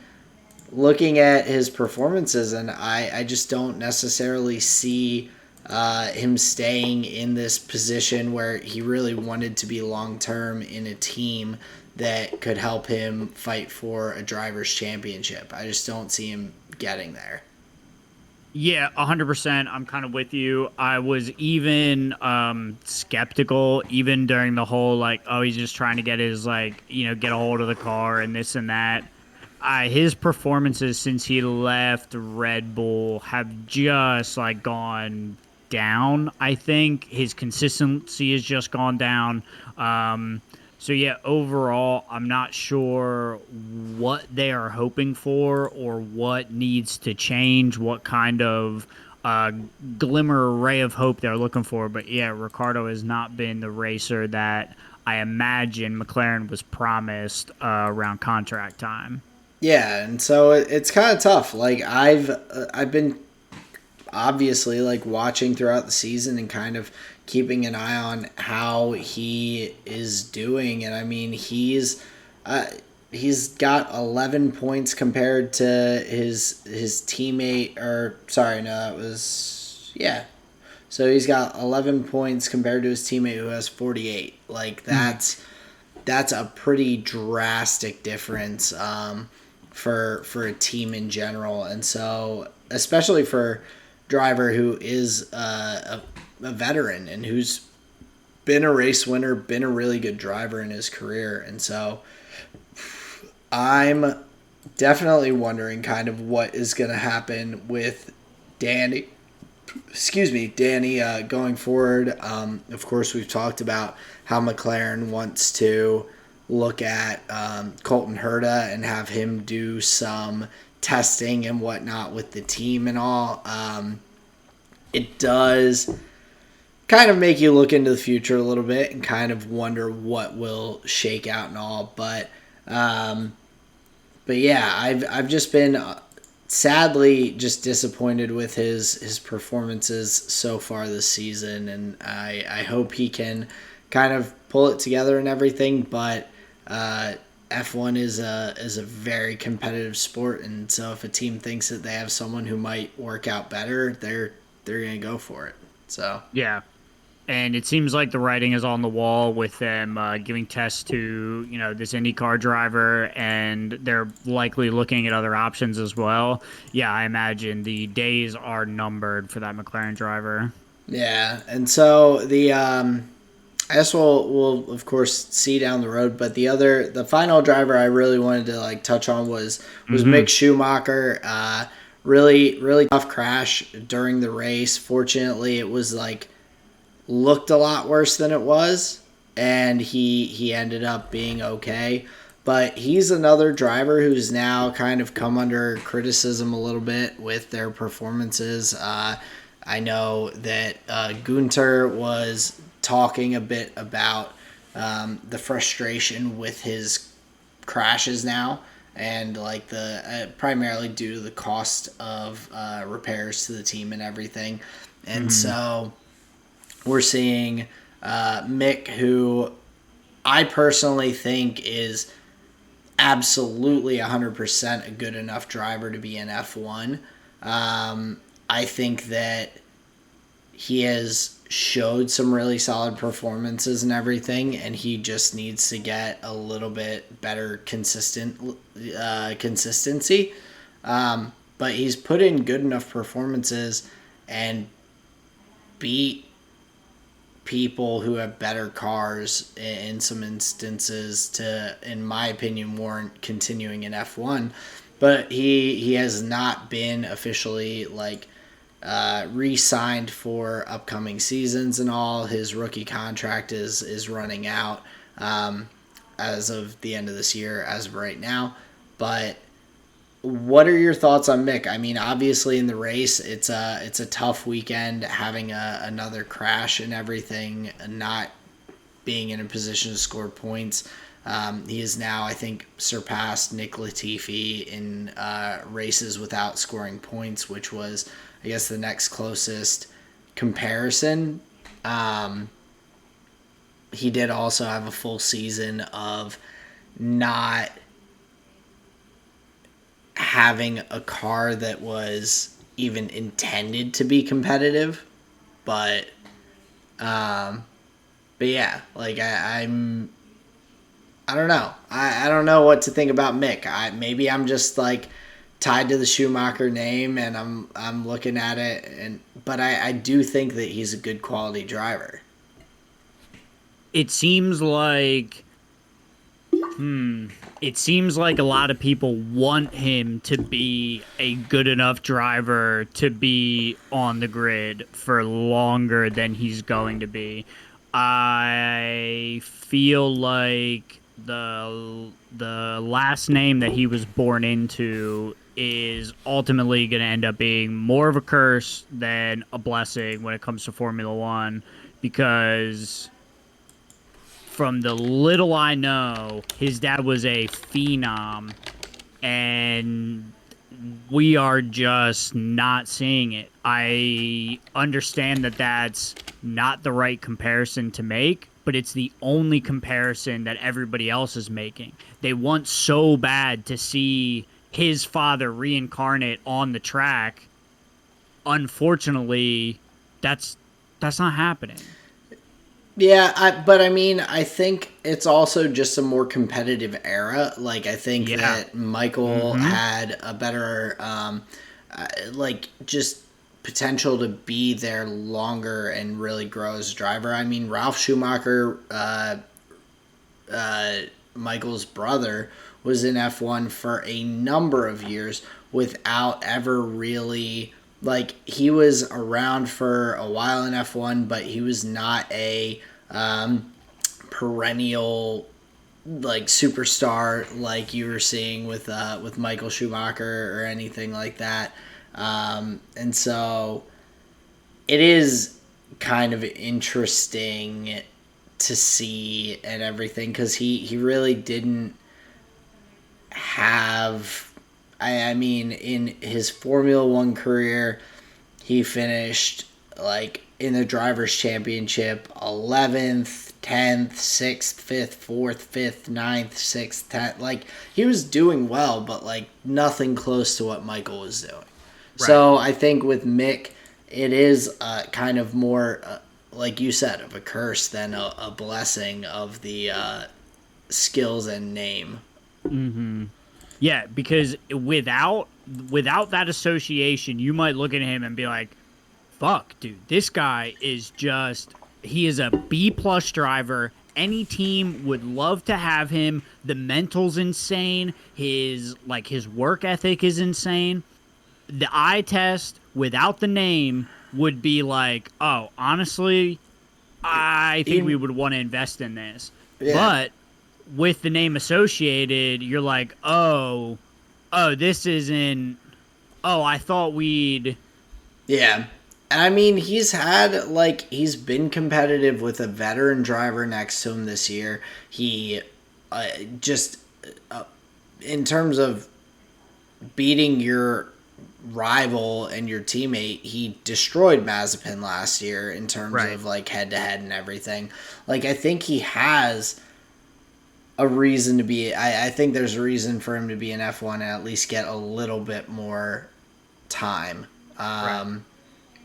Speaker 2: looking at his performances and I just don't necessarily see him staying in this position where he really wanted to be long term in a team that could help him fight for a driver's championship. I just don't see him getting there.
Speaker 1: Yeah, 100%. I'm kind of with you. I was even skeptical, even during the whole, like, oh, he's just trying to get his, like, get a hold of the car and this and that. His performances since he left Red Bull have just, like, gone down, I think. His consistency has just gone down. So, yeah, overall, I'm not sure what they are hoping for or what needs to change, what kind of glimmer ray of hope they're looking for. But, yeah, Ricciardo has not been the racer that I imagine McLaren was promised around contract time.
Speaker 2: Yeah, and so it's kind of tough. Like, I've been obviously like watching throughout the season and kind of keeping an eye on how he is doing, and I mean he's got 11 points compared to his teammate, or sorry, no, that was, yeah. So he's got 11 points compared to his teammate who has 48. Like, that's a pretty drastic difference for a team in general, and so especially for driver who is a veteran and who's been a race winner, been a really good driver in his career. And so I'm definitely wondering kind of what is going to happen with Danny going forward. Of course, we've talked about how McLaren wants to look at Colton Herta and have him do some testing and whatnot with the team and all. It does kind of make you look into the future a little bit and kind of wonder what will shake out and all. But yeah, I've just been sadly just disappointed with his performances so far this season, and I hope he can kind of pull it together and everything. But F1 is a very competitive sport, and so if a team thinks that they have someone who might work out better, they're going to go for it. So
Speaker 1: Yeah. And it seems like the writing is on the wall with them giving tests to, this IndyCar driver, and they're likely looking at other options as well. Yeah, I imagine the days are numbered for that McLaren driver.
Speaker 2: yeah, and so the I guess we'll of course see down the road, but the final driver I really wanted to like touch on was Mick Schumacher. Really tough crash during the race. Fortunately, it was like looked a lot worse than it was, and he ended up being okay. But he's another driver who's now kind of come under criticism a little bit with their performances. I know that Gunter was talking a bit about the frustration with his crashes now, and like the primarily due to the cost of repairs to the team and everything. And so we're seeing Mick, who I personally think is absolutely 100% a good enough driver to be in F1. I think that he has showed some really solid performances and everything, and he just needs to get a little bit better consistency. But he's put in good enough performances and beat people who have better cars in some instances to, in my opinion, warrant continuing in F1. But he has not been officially like re-signed for upcoming seasons and all. His rookie contract is running out as of the end of this year, as of right now. But what are your thoughts on Mick? I mean, obviously in the race, it's a tough weekend, having another crash and everything, and not being in a position to score points. He is now, I think, surpassed Nick Latifi in races without scoring points, which was, I guess, the next closest comparison. He did also have a full season of not having a car that was even intended to be competitive, but yeah, like I don't know. I don't know what to think about Mick. Maybe I'm just like tied to the Schumacher name, and I'm looking at it, but I do think that he's a good quality driver.
Speaker 1: It seems like a lot of people want him to be a good enough driver to be on the grid for longer than he's going to be. I feel like the last name that he was born into is ultimately going to end up being more of a curse than a blessing when it comes to Formula One, because from the little I know, his dad was a phenom, and we are just not seeing it. I understand that that's not the right comparison to make, but it's the only comparison that everybody else is making. They want so bad to see his father reincarnate on the track. Unfortunately, that's not happening.
Speaker 2: Yeah, but I mean, I think it's also just a more competitive era. Like, I think that Michael had a better, like, just potential to be there longer and really grow as a driver. I mean, Ralf Schumacher, Michael's brother, was in F1 for a number of years without ever really, like, he was around for a while in F1, but he was not a perennial, like, superstar like you were seeing with Michael Schumacher or anything like that. And so it is kind of interesting to see and everything, because he really didn't have, I mean, in his Formula One career, he finished like in the Drivers' Championship 11th, 10th, 6th, 5th, 4th, 5th, 9th, 6th, 10th. Like, he was doing well, but like nothing close to what Michael was doing. Right. So I think with Mick, it is kind of more, like you said, of a curse than a blessing of the skills and name.
Speaker 1: Mm-hmm. Yeah, because without that association, you might look at him and be like, fuck, dude, this guy is just, he is a B-plus driver. Any team would love to have him. The mental's insane. His work ethic is insane. The eye test without the name would be like, oh, honestly, I think we would want to invest in this. Yeah. But with the name associated, you're like, oh, this isn't, I thought we'd.
Speaker 2: Yeah. And I mean, he's been competitive with a veteran driver next to him this year. He in terms of beating your rival and your teammate, he destroyed Mazepin last year in terms of like head to head and everything. Like, I think he has a reason to be, I think there's a reason for him to be in F1 and at least get a little bit more time.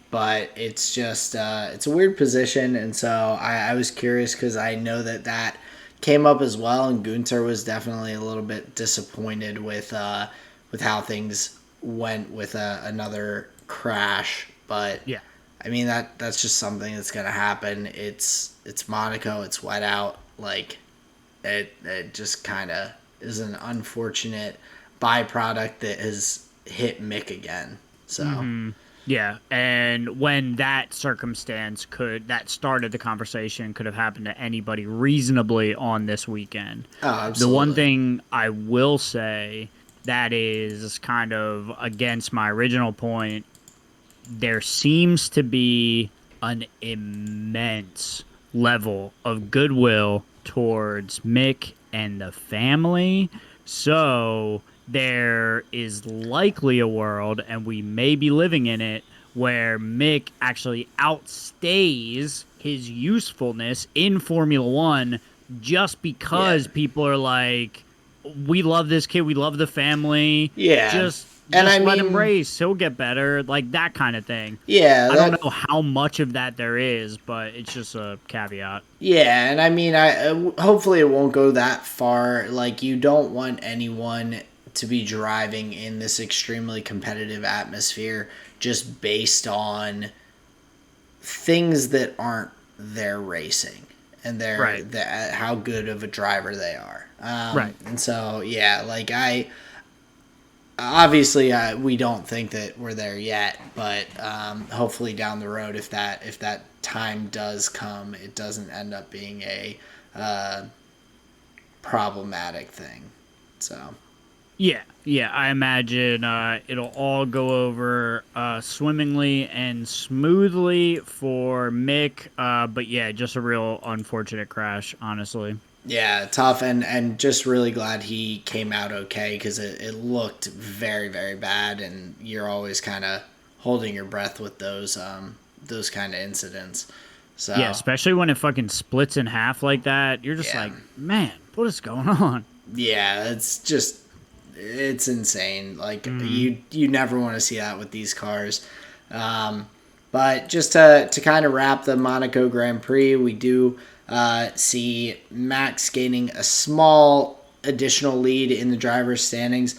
Speaker 2: But it's just, it's a weird position. And so I was curious, because I know that came up as well. And Gunter was definitely a little bit disappointed with how things went with another crash. But yeah, I mean, that's just something that's going to happen. It's Monaco. It's wet out. Like, it just kind of is an unfortunate byproduct that has hit Mick again. So. Mm-hmm.
Speaker 1: Yeah, and when that circumstance that started the conversation could have happened to anybody reasonably on this weekend.
Speaker 2: Oh,
Speaker 1: The one
Speaker 2: absolutely.
Speaker 1: thing I will say that is kind of against my original point, there seems to be an immense level of goodwill towards Mick and the family. So there is likely a world, and we may be living in it, where Mick actually outstays his usefulness in Formula One just
Speaker 2: Yeah.
Speaker 1: because people are like, we love this kid, we love the family,
Speaker 2: Yeah.
Speaker 1: just
Speaker 2: And I
Speaker 1: let him
Speaker 2: mean,
Speaker 1: race, he'll get better, like that kind of thing.
Speaker 2: yeah,
Speaker 1: I don't
Speaker 2: that
Speaker 1: know how much of that there is, but it's just a caveat.
Speaker 2: yeah, and I mean, hopefully it won't go that far. Like, you don't want anyone to be driving in this extremely competitive atmosphere just based on things that aren't their racing and
Speaker 1: Right.
Speaker 2: how good of a driver they are.
Speaker 1: Right.
Speaker 2: And so yeah, like I obviously we don't think that we're there yet, but hopefully down the road, if that time does come, it doesn't end up being a uh, problematic thing. So
Speaker 1: Yeah, yeah. I imagine it'll all go over swimmingly and smoothly for Mick. But yeah, just a real unfortunate crash, honestly.
Speaker 2: yeah, tough, and just really glad he came out okay because it looked very very bad, and you're always kind of holding your breath with those kind of incidents.
Speaker 1: Yeah,
Speaker 2: So
Speaker 1: especially when it fucking splits in half like that. You're just
Speaker 2: yeah,
Speaker 1: like, man, what is going on?
Speaker 2: yeah, it's insane. Like
Speaker 1: Hmm.
Speaker 2: you never want to see that with these cars. Um, but just to kind of wrap the Monaco Grand Prix, we do see Max gaining a small additional lead in the driver's standings.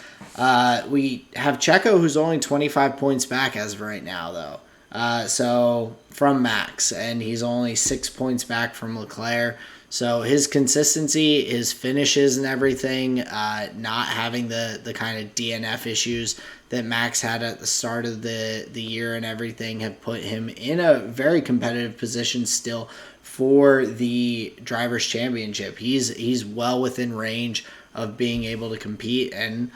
Speaker 2: We have Checo, who's only 25 points back as of right now, though. So from Max, and he's only 6 points back from Leclerc. So his consistency, his finishes, and everything, not having the kind of DNF issues that Max had at the start of the year and everything, have put him in a very competitive position still for the drivers' championship. He's well within range of being able to compete, and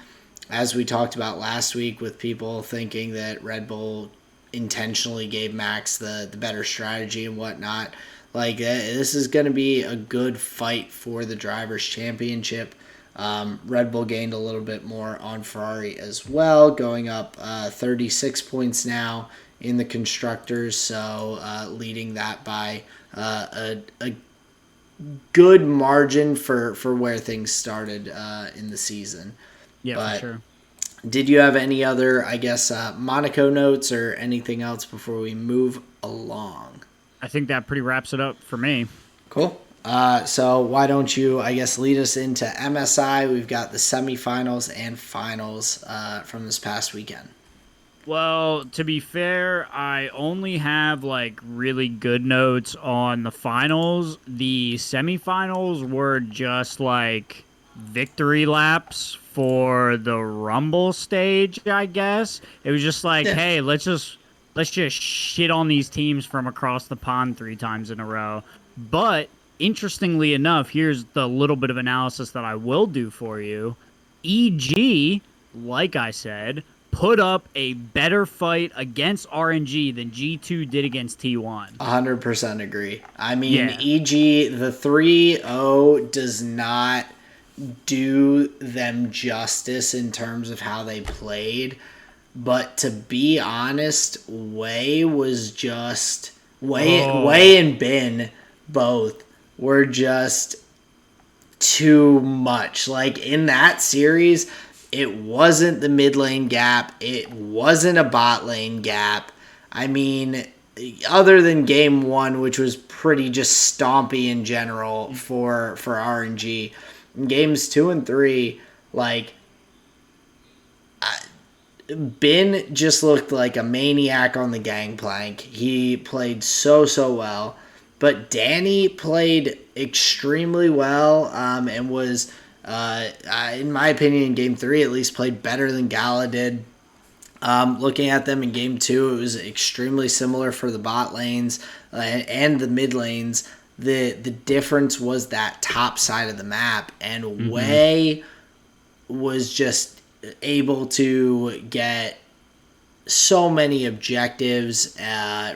Speaker 2: as we talked about last week, with people thinking that Red Bull intentionally gave Max the better strategy and whatnot. Like, this is going to be a good fight for the drivers' championship. Red Bull gained a little bit more on Ferrari as well, going up 36 points now in the constructors, so leading that by a good margin for where things started in the season.
Speaker 1: Yeah, for
Speaker 2: But
Speaker 1: sure.
Speaker 2: did you have any other, I guess, Monaco notes or anything else before we move along?
Speaker 1: I think that pretty wraps it up for me.
Speaker 2: Cool. So why don't you, I guess, lead us into MSI? We've got the semifinals and finals from this past weekend.
Speaker 1: Well, to be fair, I only have like really good notes on the finals. The semifinals were just like victory laps for the Rumble stage, I guess. It was just like,
Speaker 2: Yeah.
Speaker 1: hey, let's just shit on these teams from across the pond 3 times in a row. But interestingly enough, here's the little bit of analysis that I will do for you. EG, like I said, put up a better fight against RNG than G2 did against T1.
Speaker 2: 100% agree. I mean,
Speaker 1: Yeah.
Speaker 2: EG, the 3-0 does not do them justice in terms of how they played. But to be honest, Way was just
Speaker 1: Oh,
Speaker 2: Way and Bin both were just too much. Like, in that series, it wasn't the mid lane gap. It wasn't a bot lane gap. I mean, other than game one, which was pretty just stompy in general for RNG, games two and three, like, Bin just looked like a maniac on the gangplank. He played so well, but Danny played extremely well, and was, in my opinion, in game three at least, played better than Gala did. Looking at them in game 2, it was extremely similar for the bot lanes and the mid lanes. The difference was that top side of the map, and Wei was just able to get so many objectives,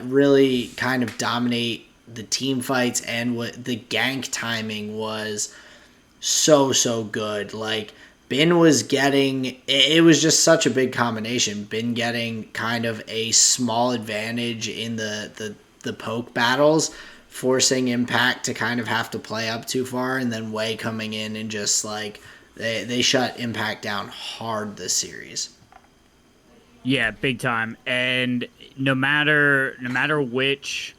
Speaker 2: really kind of dominate the team fights, and what the gank timing was so good. Like, Bin was getting, it was just such a big combination. Bin getting kind of a small advantage in the poke battles, forcing Impact to kind of have to play up too far, and then Wei coming in and just like, they shut Impact down hard this series.
Speaker 1: Yeah, big time. And no matter which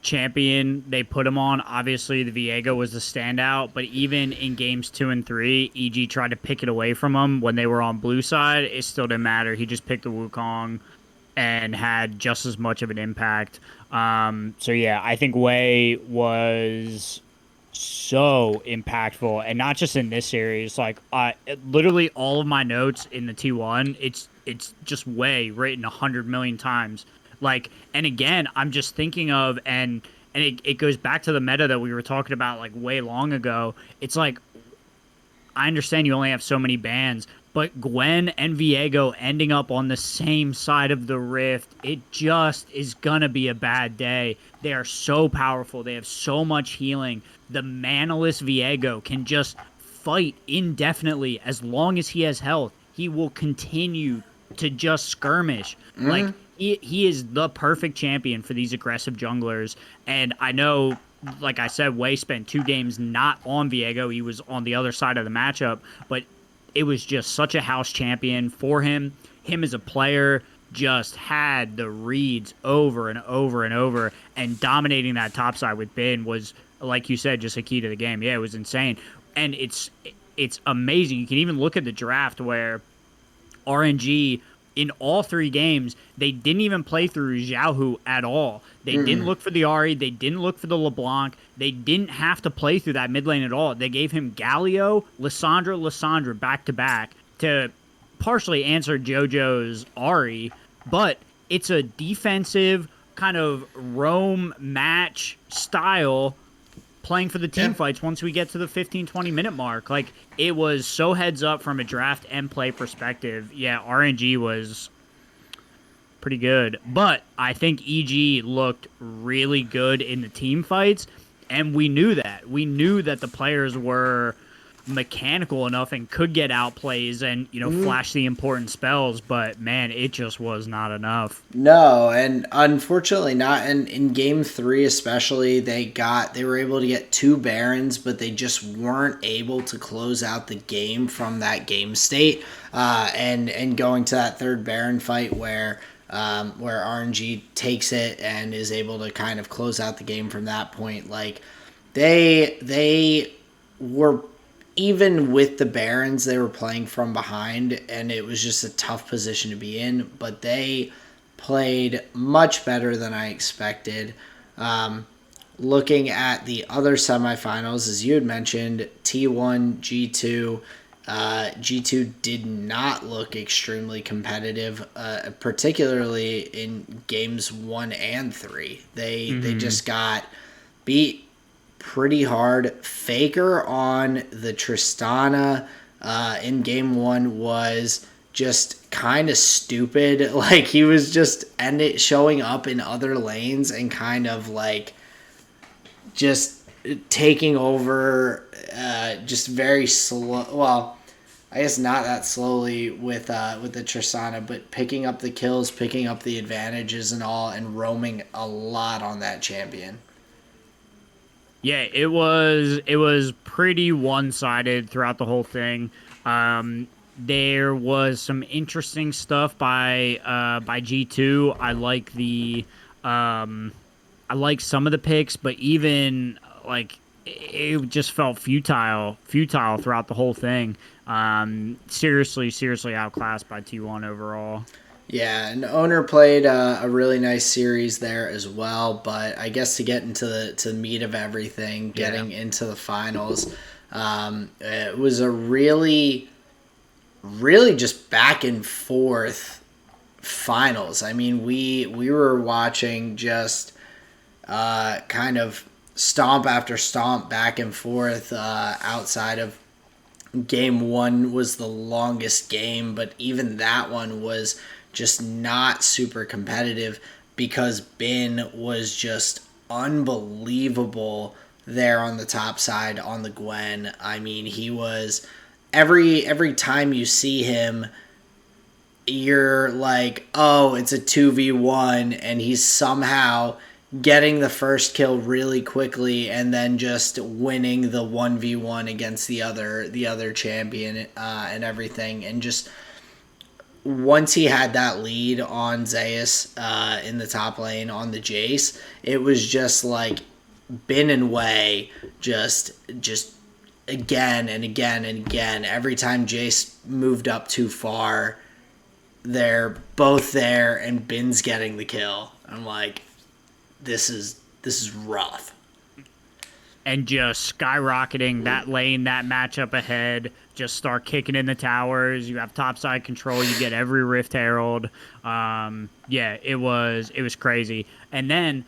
Speaker 1: champion they put him on, obviously the Viego was the standout, but even in games 2 and 3, EG tried to pick it away from him when they were on blue side. It still didn't matter. He just picked the Wukong and had just as much of an impact. So yeah, I think Wei was so impactful, and not just in this series. Like, literally all of my notes in the T1, it's just Wei written 100 million times. Like, and again, I'm just thinking of, and it goes back to the meta that we were talking about like way long ago. It's like, I understand you only have so many bans, but Gwen and Viego ending up on the same side of the rift, it just is gonna be a bad day. They are so powerful. They have so much healing. The manaless Viego can just fight indefinitely as long as he has health. He will continue to just skirmish. Like, he is the perfect champion for these aggressive junglers. And I know, like I said, Wei spent 2 games not on Viego. He was on the other side of the matchup, but it was just such a house champion for him. Him as a player just had the reads over and over and over, and dominating that top side with Bin was, like you said, just a key to the game. Yeah, it was insane. And it's amazing. You can even look at the draft where RNG, in all 3 games, they didn't even play through Xiaohu at all. They didn't look for the Ahri. They didn't look for the LeBlanc. They didn't have to play through that mid lane at all. They gave him Galio, Lissandra back-to-back to partially answer JoJo's Ahri, but it's a defensive kind of roam match style playing for the team fights once we get to the 15-20 minute mark. Like, it was so heads up from a draft and play perspective. Yeah, RNG was pretty good, but I think EG looked really good in the team fights, and we knew that the players were mechanical enough and could get outplays and, you know, flash the important spells, but man, it just was not enough.
Speaker 2: No, and unfortunately not. In game 3 especially, they were able to get 2 Barons, but they just weren't able to close out the game from that game state, and going to that 3rd Baron fight where RNG takes it and is able to kind of close out the game from that point. Like, they were, even with the Barons, they were playing from behind, and it was just a tough position to be in, but they played much better than I expected. Looking at the other semifinals, as you had mentioned, T1, G2, G2 did not look extremely competitive, particularly in games 1 and 3. They just got beat pretty hard. Faker on the Tristana in game 1 was just kind of stupid. Like, he was just showing up in other lanes and kind of like just taking over, just very slow. Well, I guess not that slowly with the Tristana, but picking up the kills, picking up the advantages and all, and roaming a lot on that champion.
Speaker 1: Yeah, it was pretty one-sided throughout the whole thing. There was some interesting stuff by G2. I like some of the picks, but even like it just felt futile throughout the whole thing. Seriously outclassed by T1 overall.
Speaker 2: Yeah, and Owner played a really nice series there as well, but I guess to get into the meat of everything, getting into the finals, it was a really just back and forth finals. I mean, we were watching just kind of stomp after stomp back and forth outside of game one was the longest game, but even that one was just not super competitive because Bin was just unbelievable there on the top side on the Gwen. I mean, he was every time you see him, you're like, oh, it's a 2v1, and he's somehow getting the first kill really quickly and then just winning the 1v1 against the other champion and everything. And just once he had that lead on Zeus in the top lane on the Jace, it was just like Bin and Wei just again and again and again. Every time Jace moved up too far, they're both there and Bin's getting the kill. I'm like, this is rough.
Speaker 1: And just skyrocketing that lane, that matchup ahead, just start kicking in the towers. You have topside control. You get every Rift Herald. It was crazy. And then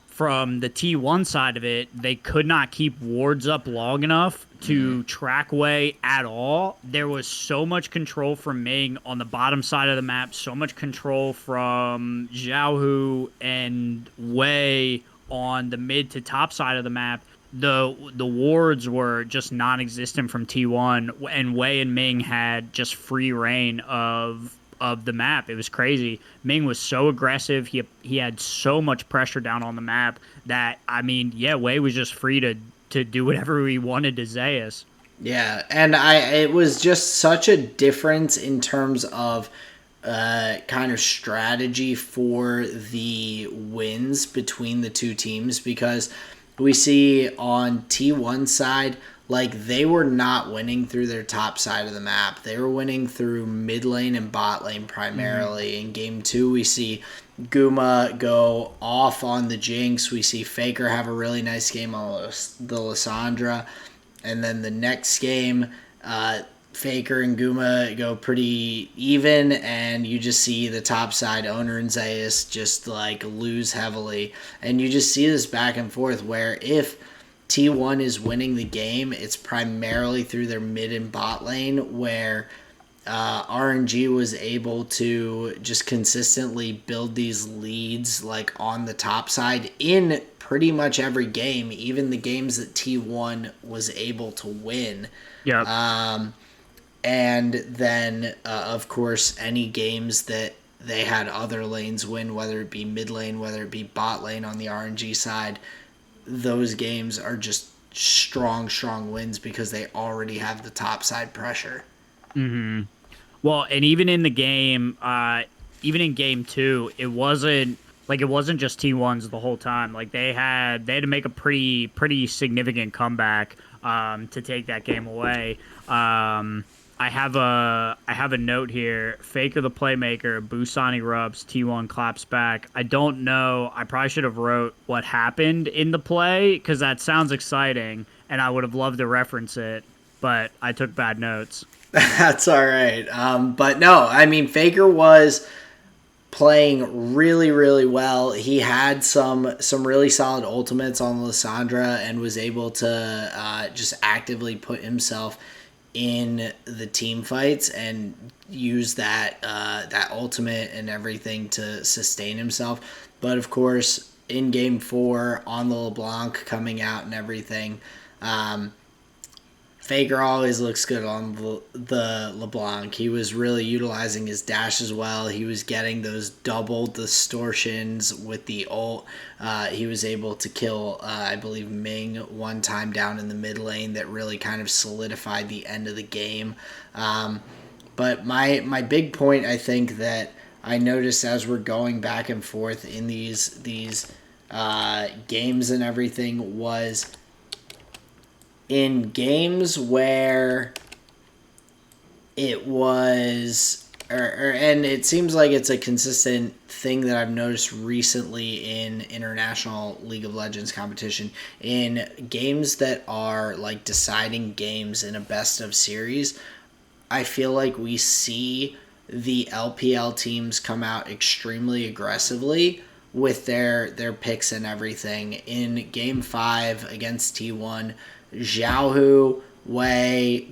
Speaker 1: from the T1 side of it, they could not keep wards up long enough to track Wei at all. There was so much control from Ming on the bottom side of the map, so much control from Xiaohu and Wei on the mid to top side of the map. The wards were just non-existent from T1, and Wei and Ming had just free reign of the map. It was crazy. Ming was so aggressive. He had so much pressure down on the map that, I mean, yeah, Wei was just free to do whatever he wanted to Zeus.
Speaker 2: Yeah, and it was just such a difference in terms of kind of strategy for the wins between the two teams, because we see on T1 side, like, they were not winning through their top side of the map. They were winning through mid lane and bot lane primarily. In game two, we see Guma go off on the Jinx. We see Faker have a really nice game on the Lissandra. And then the next game, Faker and Guma go pretty even, and you just see the top side, Owner and Zeus, just like lose heavily. And you just see this back and forth where if T1 is winning the game, it's primarily through their mid and bot lane, where RNG was able to just consistently build these leads like on the top side in pretty much every game, even the games that T1 was able to win.
Speaker 1: Yeah.
Speaker 2: And then, of course, any games that they had other lanes win, whether it be mid lane, whether it be bot lane on the RNG side, those games are just strong wins because they already have the top side pressure.
Speaker 1: Mm-hmm. Well, and even in the game, even in game two, it wasn't just T1s the whole time. Like they had to make a pretty significant comeback to take that game away. I have a note here. Faker the Playmaker, Busani rubs, T1 claps back. I don't know. I probably should have wrote what happened in the play because that sounds exciting, and I would have loved to reference it, but I took bad notes.
Speaker 2: That's all right. But no, I mean, Faker was playing really well. He had some really solid ultimates on Lissandra and was able to just actively put himself in the team fights and use that ultimate and everything to sustain himself. But of course, in game 4 on the LeBlanc coming out and everything, Faker always looks good on the LeBlanc. He was really utilizing his dash as well. He was getting those double distortions with the ult. He was able to kill, I believe, Ming one time down in the mid lane that really kind of solidified the end of the game. But my big point, I think, that I noticed as we're going back and forth in these games and everything was in games where it was, and it seems like it's a consistent thing that I've noticed recently in international League of Legends competition, in games that are like deciding games in a best of series, I feel like we see the LPL teams come out extremely aggressively with their picks and everything. In Game 5 against T1, Xiaohu, Wei,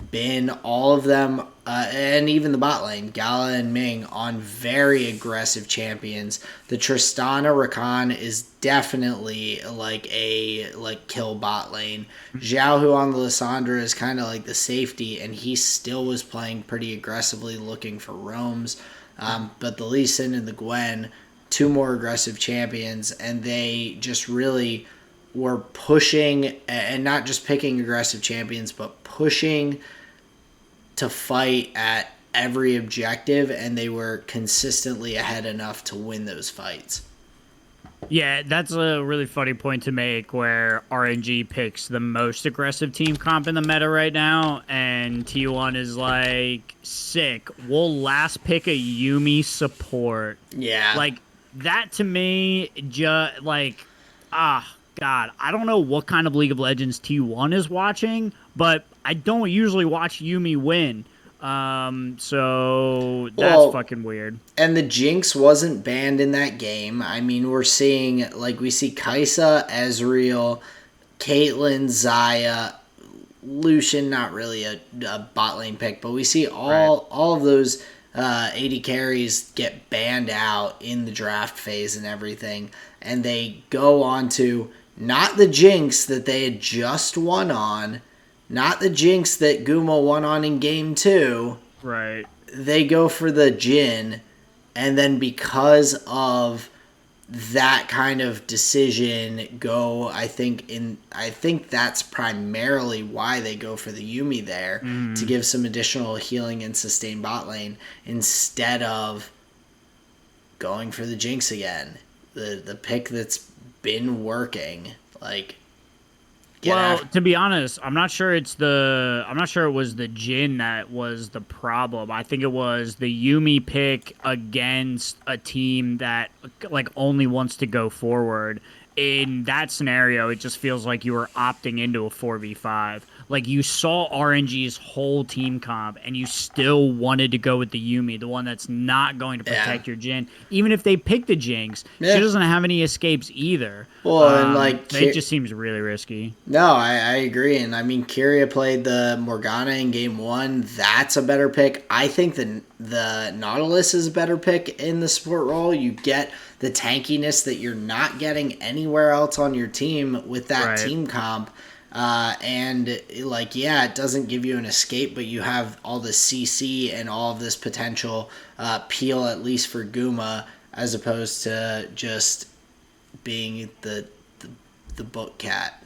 Speaker 2: Bin, all of them, and even the bot lane, Gala and Ming, on very aggressive champions. The Tristana Rakan is definitely like kill bot lane. Xiaohu on the Lissandra is kind of like the safety, and he still was playing pretty aggressively, looking for roams. But the Lee Sin and the Gwen, two more aggressive champions, and they just really were pushing, and not just picking aggressive champions, but pushing to fight at every objective, and they were consistently ahead enough to win those fights.
Speaker 1: Yeah, that's a really funny point to make, where RNG picks the most aggressive team comp in the meta right now, and T1 is like, sick, we'll last pick a Yuumi support.
Speaker 2: Yeah.
Speaker 1: Like, that to me, God, I don't know what kind of League of Legends T1 is watching, but I don't usually watch Yuumi win. So that's fucking weird.
Speaker 2: And the Jinx wasn't banned in that game. I mean, we see Kai'Sa, Ezreal, Caitlyn, Xayah, Lucian, not really a bot lane pick, but we see all of those AD carries get banned out in the draft phase and everything, and they go on to not the Jinx that they had just won on, not the Jinx that Guma won on in Game 2.
Speaker 1: Right.
Speaker 2: They go for the Jhin, and then because of that kind of decision, I think that's primarily why they go for the Yuumi there, to give some additional healing and sustain bot lane, instead of going for the Jinx again. The pick that's been working.
Speaker 1: To be honest, I'm not sure it was the Jhin that was the problem. I think it was the Yuumi pick against a team that only wants to go forward. In that scenario, it just feels like you were opting into a 4v5. Like, you saw RNG's whole team comp, and you still wanted to go with the Yuumi, the one that's not going to protect your Jhin. Even if they pick the Jinx, she doesn't have any escapes either.
Speaker 2: Well,
Speaker 1: it just seems really risky.
Speaker 2: No, I agree. And I mean, Kyria played the Morgana in Game 1. That's a better pick. I think the Nautilus is a better pick in the support role. You get the tankiness that you're not getting anywhere else on your team with that team comp. It doesn't give you an escape, but you have all the CC and all of this potential peel, at least for Guma, as opposed to just being the book cat.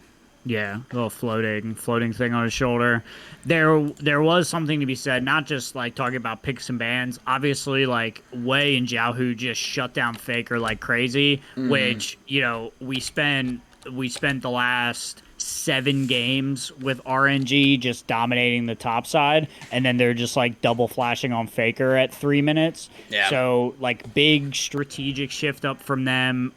Speaker 1: Yeah, a little floating thing on his shoulder. There was something to be said, not just talking about picks and bans. Obviously, Wei and Xiaohu just shut down Faker like crazy, which we spent the last 7 games with RNG just dominating the top side, and then they're just double flashing on Faker at 3 minutes.
Speaker 2: Yeah.
Speaker 1: So big strategic shift up from them,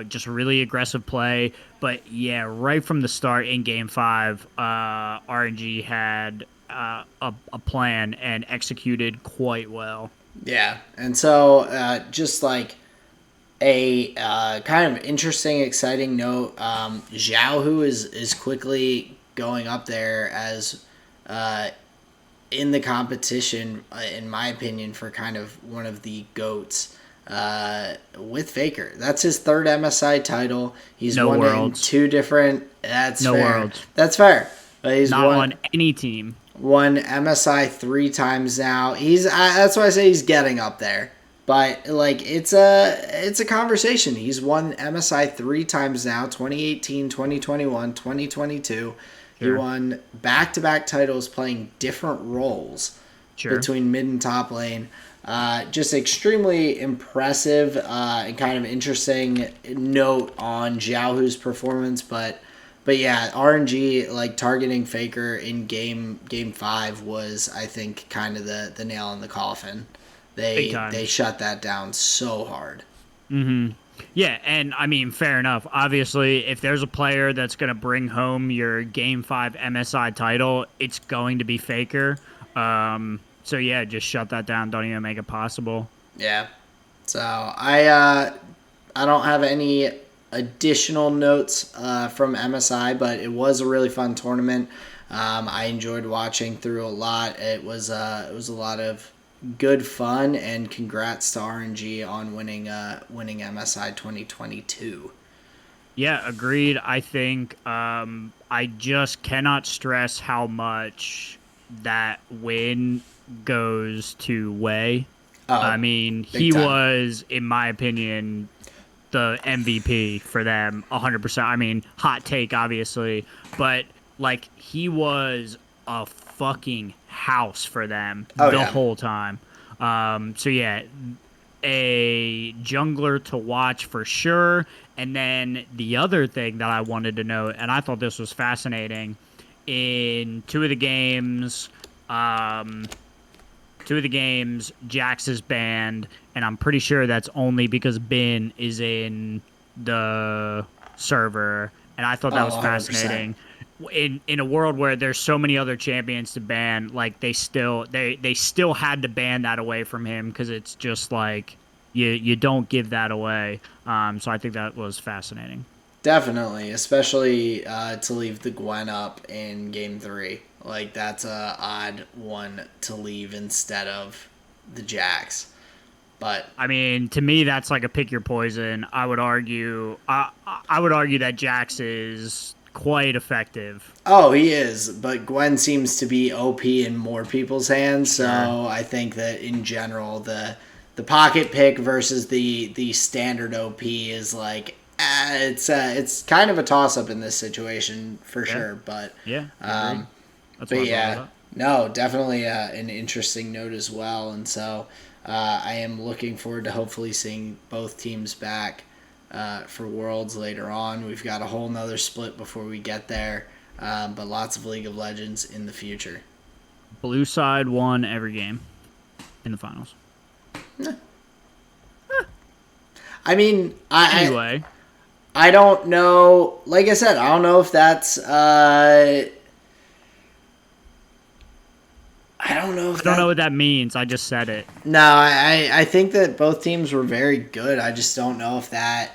Speaker 1: just really aggressive play. But yeah, right from the start in Game 5, RNG had a plan and executed quite well.
Speaker 2: Yeah, and so a kind of interesting, exciting note, Xiaohu is quickly going up there as in the competition, in my opinion, for kind of one of the GOATs with Faker. That's his 3rd MSI title. He's won it in 2 different... That's fair.
Speaker 1: Worlds.
Speaker 2: That's fair. But he's
Speaker 1: not on any team.
Speaker 2: Won MSI 3 times now. That's why I say he's getting up there. But it's a conversation. He's won MSI 3 times now, 2018, 2021, 2022. Sure. He won back-to-back titles playing different roles between mid and top lane. Just extremely impressive and kind of interesting note on Xiaohu's performance. But yeah, RNG targeting Faker in game 5 was, I think, kind of the nail in the coffin. They shut that down so hard.
Speaker 1: Mm-hmm. Yeah, and I mean, fair enough. Obviously, if there's a player that's going to bring home your Game 5 MSI title, it's going to be Faker. So yeah, just shut that down. Don't even make it possible.
Speaker 2: Yeah. So I don't have any additional notes from MSI, but it was a really fun tournament. I enjoyed watching through a lot. It was a lot of good fun, and congrats to RNG on winning MSI 2022.
Speaker 1: Yeah, agreed. I think I just cannot stress how much that win goes to Wei. I
Speaker 2: Oh,
Speaker 1: mean,
Speaker 2: big
Speaker 1: he
Speaker 2: time.
Speaker 1: was, in my opinion, the MVP for them 100%. I mean, hot take, obviously, but like he was a fucking house for them
Speaker 2: Oh
Speaker 1: the
Speaker 2: yeah,
Speaker 1: whole time. So yeah, a jungler to watch for sure. And then the other thing that I wanted to note, and I thought this was fascinating, in um, two of the games, Jax is banned, and I'm pretty sure that's only because Bin is in the server. And I thought that
Speaker 2: oh
Speaker 1: was
Speaker 2: 100%.
Speaker 1: fascinating. In a world where there's so many other champions to ban, like they still had to ban that away from him because it's just like you don't give that away. So I think that was fascinating.
Speaker 2: Definitely, especially to leave the Gwen up in game three. Like that's a odd one to leave instead of the Jax. But
Speaker 1: I mean, to me, that's like a pick your poison. I would argue that Jax is quite effective.
Speaker 2: oh, he is. But Gwen seems to be OP in more people's hands.
Speaker 1: Sure.
Speaker 2: So I think that in general, the pocket pick versus the standard OP is like it's kind of a toss up in this situation for
Speaker 1: Yeah.
Speaker 2: sure. But
Speaker 1: Yeah. Agreed.
Speaker 2: um,
Speaker 1: That's
Speaker 2: but
Speaker 1: why I brought it
Speaker 2: yeah,
Speaker 1: up.
Speaker 2: no, definitely an interesting note as well. And so I am looking forward to hopefully seeing both teams back for Worlds later on. We've got a whole nother split before we get there, but lots of League of Legends in the future.
Speaker 1: Blue side won every game in the finals.
Speaker 2: I mean,
Speaker 1: Anyway,
Speaker 2: I don't know. Like I said, I don't know if that's. I don't know
Speaker 1: I
Speaker 2: if
Speaker 1: don't know
Speaker 2: that.
Speaker 1: what that means. I just said it.
Speaker 2: No, I think that both teams were very good. I just don't know if that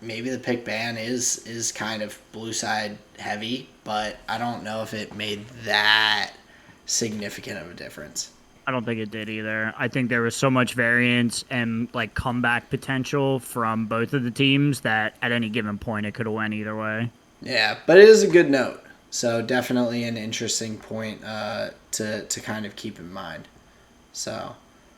Speaker 2: maybe the pick ban is kind of blue side heavy, but I don't know if it made that significant of a difference.
Speaker 1: I don't think it did either. I think there was so much variance and like comeback potential from both of the teams that at any given point it could have went either way.
Speaker 2: Yeah, but it is a good note. So definitely an interesting point to kind of keep in mind. So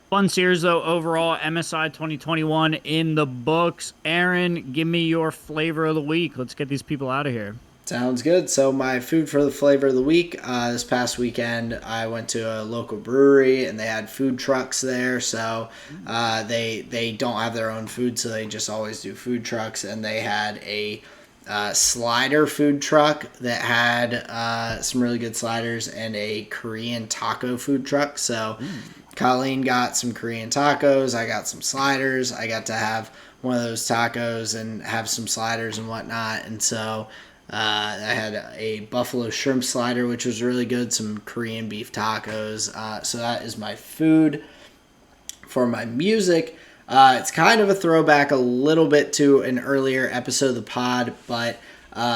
Speaker 1: Fun series though overall. MSI 2021 in the books. Aaron, give me your flavor of the week. Let's get these people out of here.
Speaker 2: sounds good. So my food for the flavor of the week. This past weekend, I went to a local brewery and they had food trucks there. So they don't have their own food, so they just always do food trucks. And they had a slider food truck that had some really good sliders and a Korean taco food truck. So Colleen got some Korean tacos. I got some sliders. I got to have one of those tacos and have some sliders and whatnot. And so I had a buffalo shrimp slider, which was really good. Some Korean beef tacos. So that is my food. For my music, it's kind of a throwback a little bit to an earlier episode of the pod, but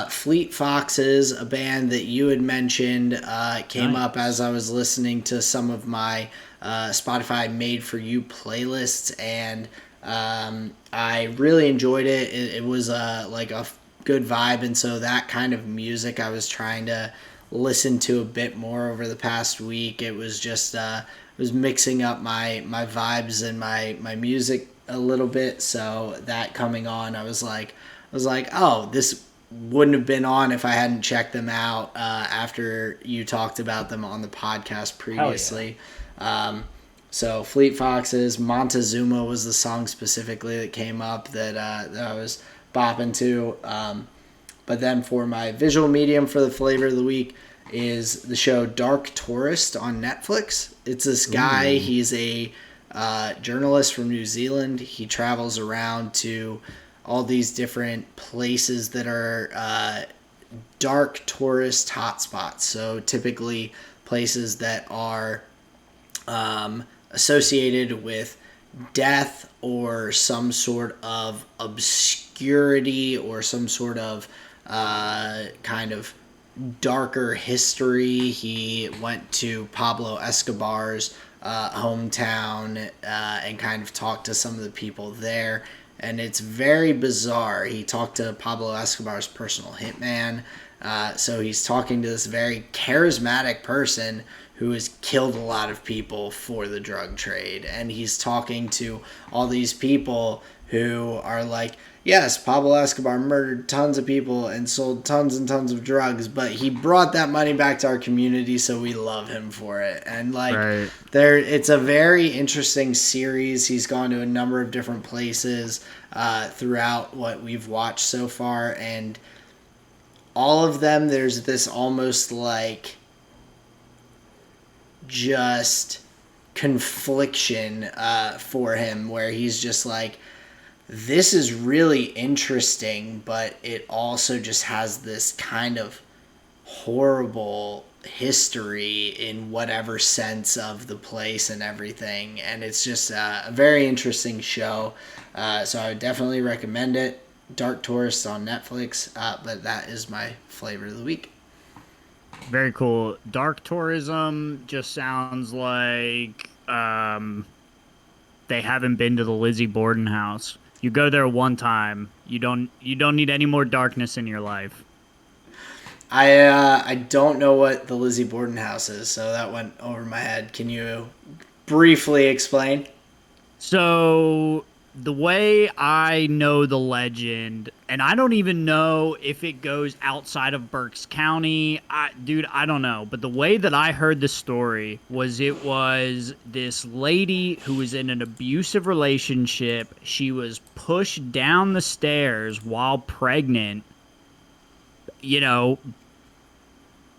Speaker 2: Fleet Foxes, a band that you had mentioned, came up as I was listening to some of my Spotify Made For You playlists, and I really enjoyed it. It was like a good vibe, and so that kind of music I was trying to listen to a bit more over the past week. It was just was mixing up my vibes and my music a little bit. So that coming on, I was like, oh, this wouldn't have been on if I hadn't checked them out after you talked about them on the podcast previously. So Fleet Foxes, Montezuma was the song specifically that came up that I was bopping to. But then for my visual medium for the flavor of the week is the show Dark Tourist on Netflix. It's this guy. He's a journalist from New Zealand. He travels around to all these different places that are dark tourist hotspots. So typically places that are associated with death or some sort of obscurity or some sort of kind of darker history. He went to Pablo Escobar's hometown and kind of talked to some of the people there. And it's very bizarre. He talked to Pablo Escobar's personal hitman. So he's talking to this very charismatic person who has killed a lot of people for the drug trade. And he's talking to all these people who are like, yes, Pablo Escobar murdered tons of people and sold tons and tons of drugs, but he brought that money back to our community, so we love him for it. And like,
Speaker 1: Right.
Speaker 2: it's a very interesting series. He's gone to a number of different places throughout what we've watched so far, and all of them, there's this almost like just confliction for him, where he's just like, this is really interesting, but it also just has this kind of horrible history in whatever sense of the place and everything. And it's just a very interesting show. So I would definitely recommend it. Dark Tourist on Netflix, but that is my flavor of the week.
Speaker 1: Very cool. Dark tourism just sounds like they haven't been to the Lizzie Borden house. You go there one time. You don't need any more darkness in your life.
Speaker 2: I don't know what the Lizzie Borden house is, so that went over my head. Can you briefly explain?
Speaker 1: So the way I know the legend, and I don't even know if it goes outside of Berks County. I don't know. But the way that I heard the story was it was this lady who was in an abusive relationship. She was pushed down the stairs while pregnant. You know,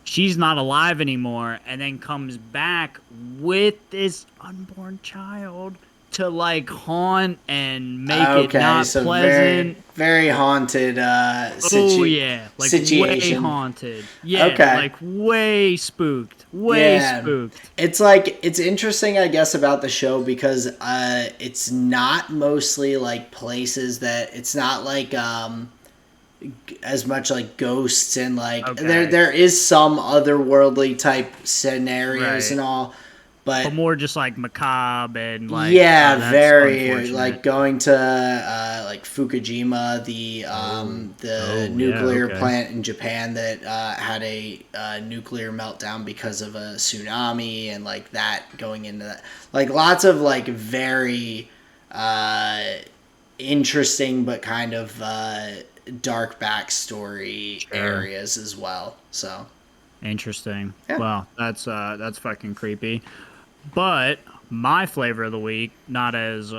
Speaker 1: she's not alive anymore, and then comes back with this unborn child to like haunt and make it not
Speaker 2: so
Speaker 1: pleasant.
Speaker 2: Very haunted
Speaker 1: Like
Speaker 2: situation.
Speaker 1: way haunted. Yeah,
Speaker 2: Okay.
Speaker 1: like way spooked. Spooked.
Speaker 2: It's like, it's interesting, I guess, about the show because it's not mostly like places that, it's not like as much like ghosts and like there is some otherworldly type scenarios and all, but
Speaker 1: more just like macabre and like
Speaker 2: very like going to like Fukushima, the nuclear plant in Japan that had a nuclear meltdown because of a tsunami, and like that going into that, like lots of like very interesting but kind of dark backstory areas as well. So
Speaker 1: interesting.
Speaker 2: Yeah.
Speaker 1: Well, that's fucking creepy. But my flavor of the week, not as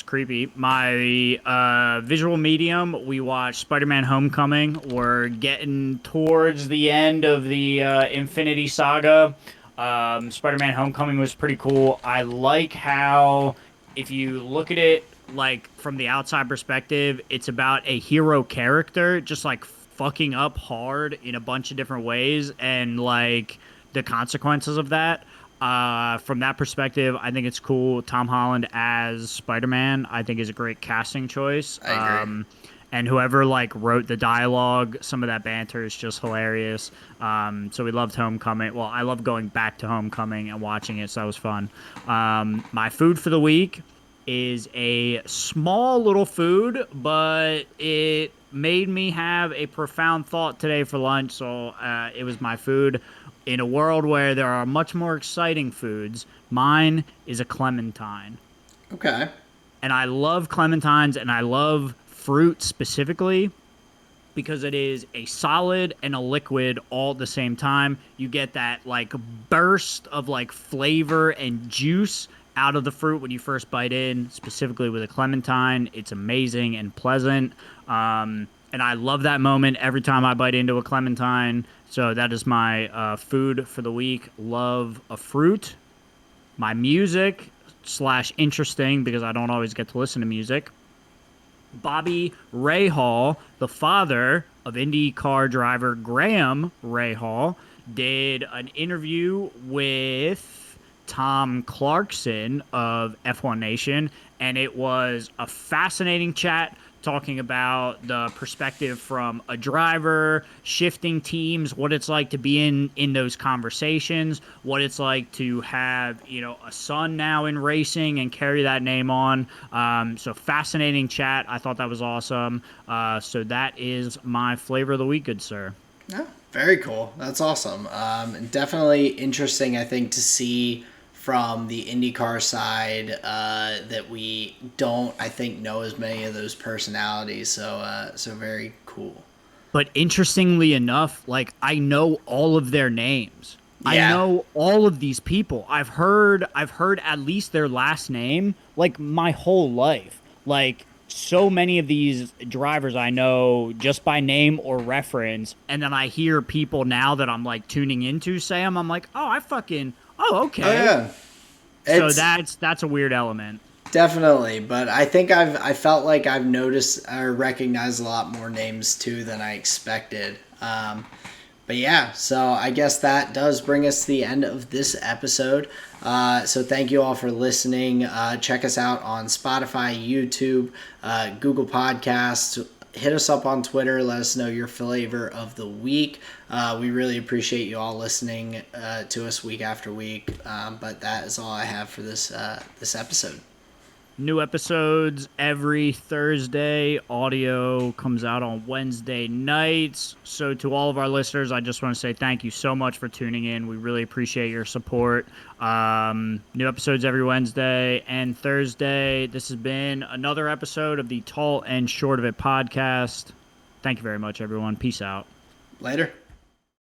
Speaker 1: creepy. My visual medium, we watched Spider-Man: Homecoming. We're getting towards the end of the Infinity Saga. Spider-Man: Homecoming was pretty cool. I like how, if you look at it like from the outside perspective, it's about a hero character just like fucking up hard in a bunch of different ways, and like the consequences of that. From that perspective, I think it's cool. Tom Holland as Spider-Man, I think, is a great casting choice.
Speaker 2: I agree.
Speaker 1: And whoever like wrote the dialogue, some of that banter is just hilarious. So we loved Homecoming. Well, I love going back to Homecoming and watching it, so that was fun. My food for the week is a small little food, but it made me have a profound thought today for lunch, so it was my food. In a world where there are much more exciting foods, mine is a clementine.
Speaker 2: Okay.
Speaker 1: And I love clementines, and I love fruit specifically because it is a solid and a liquid all at the same time. You get that like burst of like flavor and juice out of the fruit when you first bite in, specifically with a clementine. It's amazing and pleasant. And I love that moment every time I bite into a clementine. So that is my food for the week. Love a fruit. My music / interesting, because I don't always get to listen to music. Bobby Rahal, the father of Indy car driver Graham Rahal, did an interview with Tom Clarkson of F1 Nation, and it was a fascinating chat talking about the perspective from a driver, shifting teams, what it's like to be in those conversations, what it's like to have, a son now in racing and carry that name on. So fascinating chat. I thought that was awesome. So that is my flavor of the week, good sir.
Speaker 2: Yeah, very cool. That's awesome. Definitely interesting, I think, to see from the IndyCar side that we don't, I think, know as many of those personalities. So very cool.
Speaker 1: But interestingly enough, like, I know all of their names.
Speaker 2: Yeah.
Speaker 1: I know all of these people. I've heard at least their last name like my whole life. Like, so many of these drivers I know just by name or reference, and then I hear people now that I'm like tuning into say them. I'm like, okay.
Speaker 2: Oh yeah.
Speaker 1: So that's a weird element.
Speaker 2: Definitely, but I think I felt like I've noticed or recognized a lot more names too than I expected. But yeah, so I guess that does bring us to the end of this episode. So thank you all for listening. Check us out on Spotify, YouTube, Google Podcasts. Hit us up on Twitter. Let us know your flavor of the week. We really appreciate you all listening to us week after week. But that is all I have for this episode.
Speaker 1: New episodes every Thursday. Audio comes out on Wednesday nights. So to all of our listeners, I just want to say thank you so much for tuning in. We really appreciate your support. New episodes every Wednesday and Thursday. This has been another episode of the Tall and Short of It podcast. Thank you very much, everyone. Peace out.
Speaker 2: Later.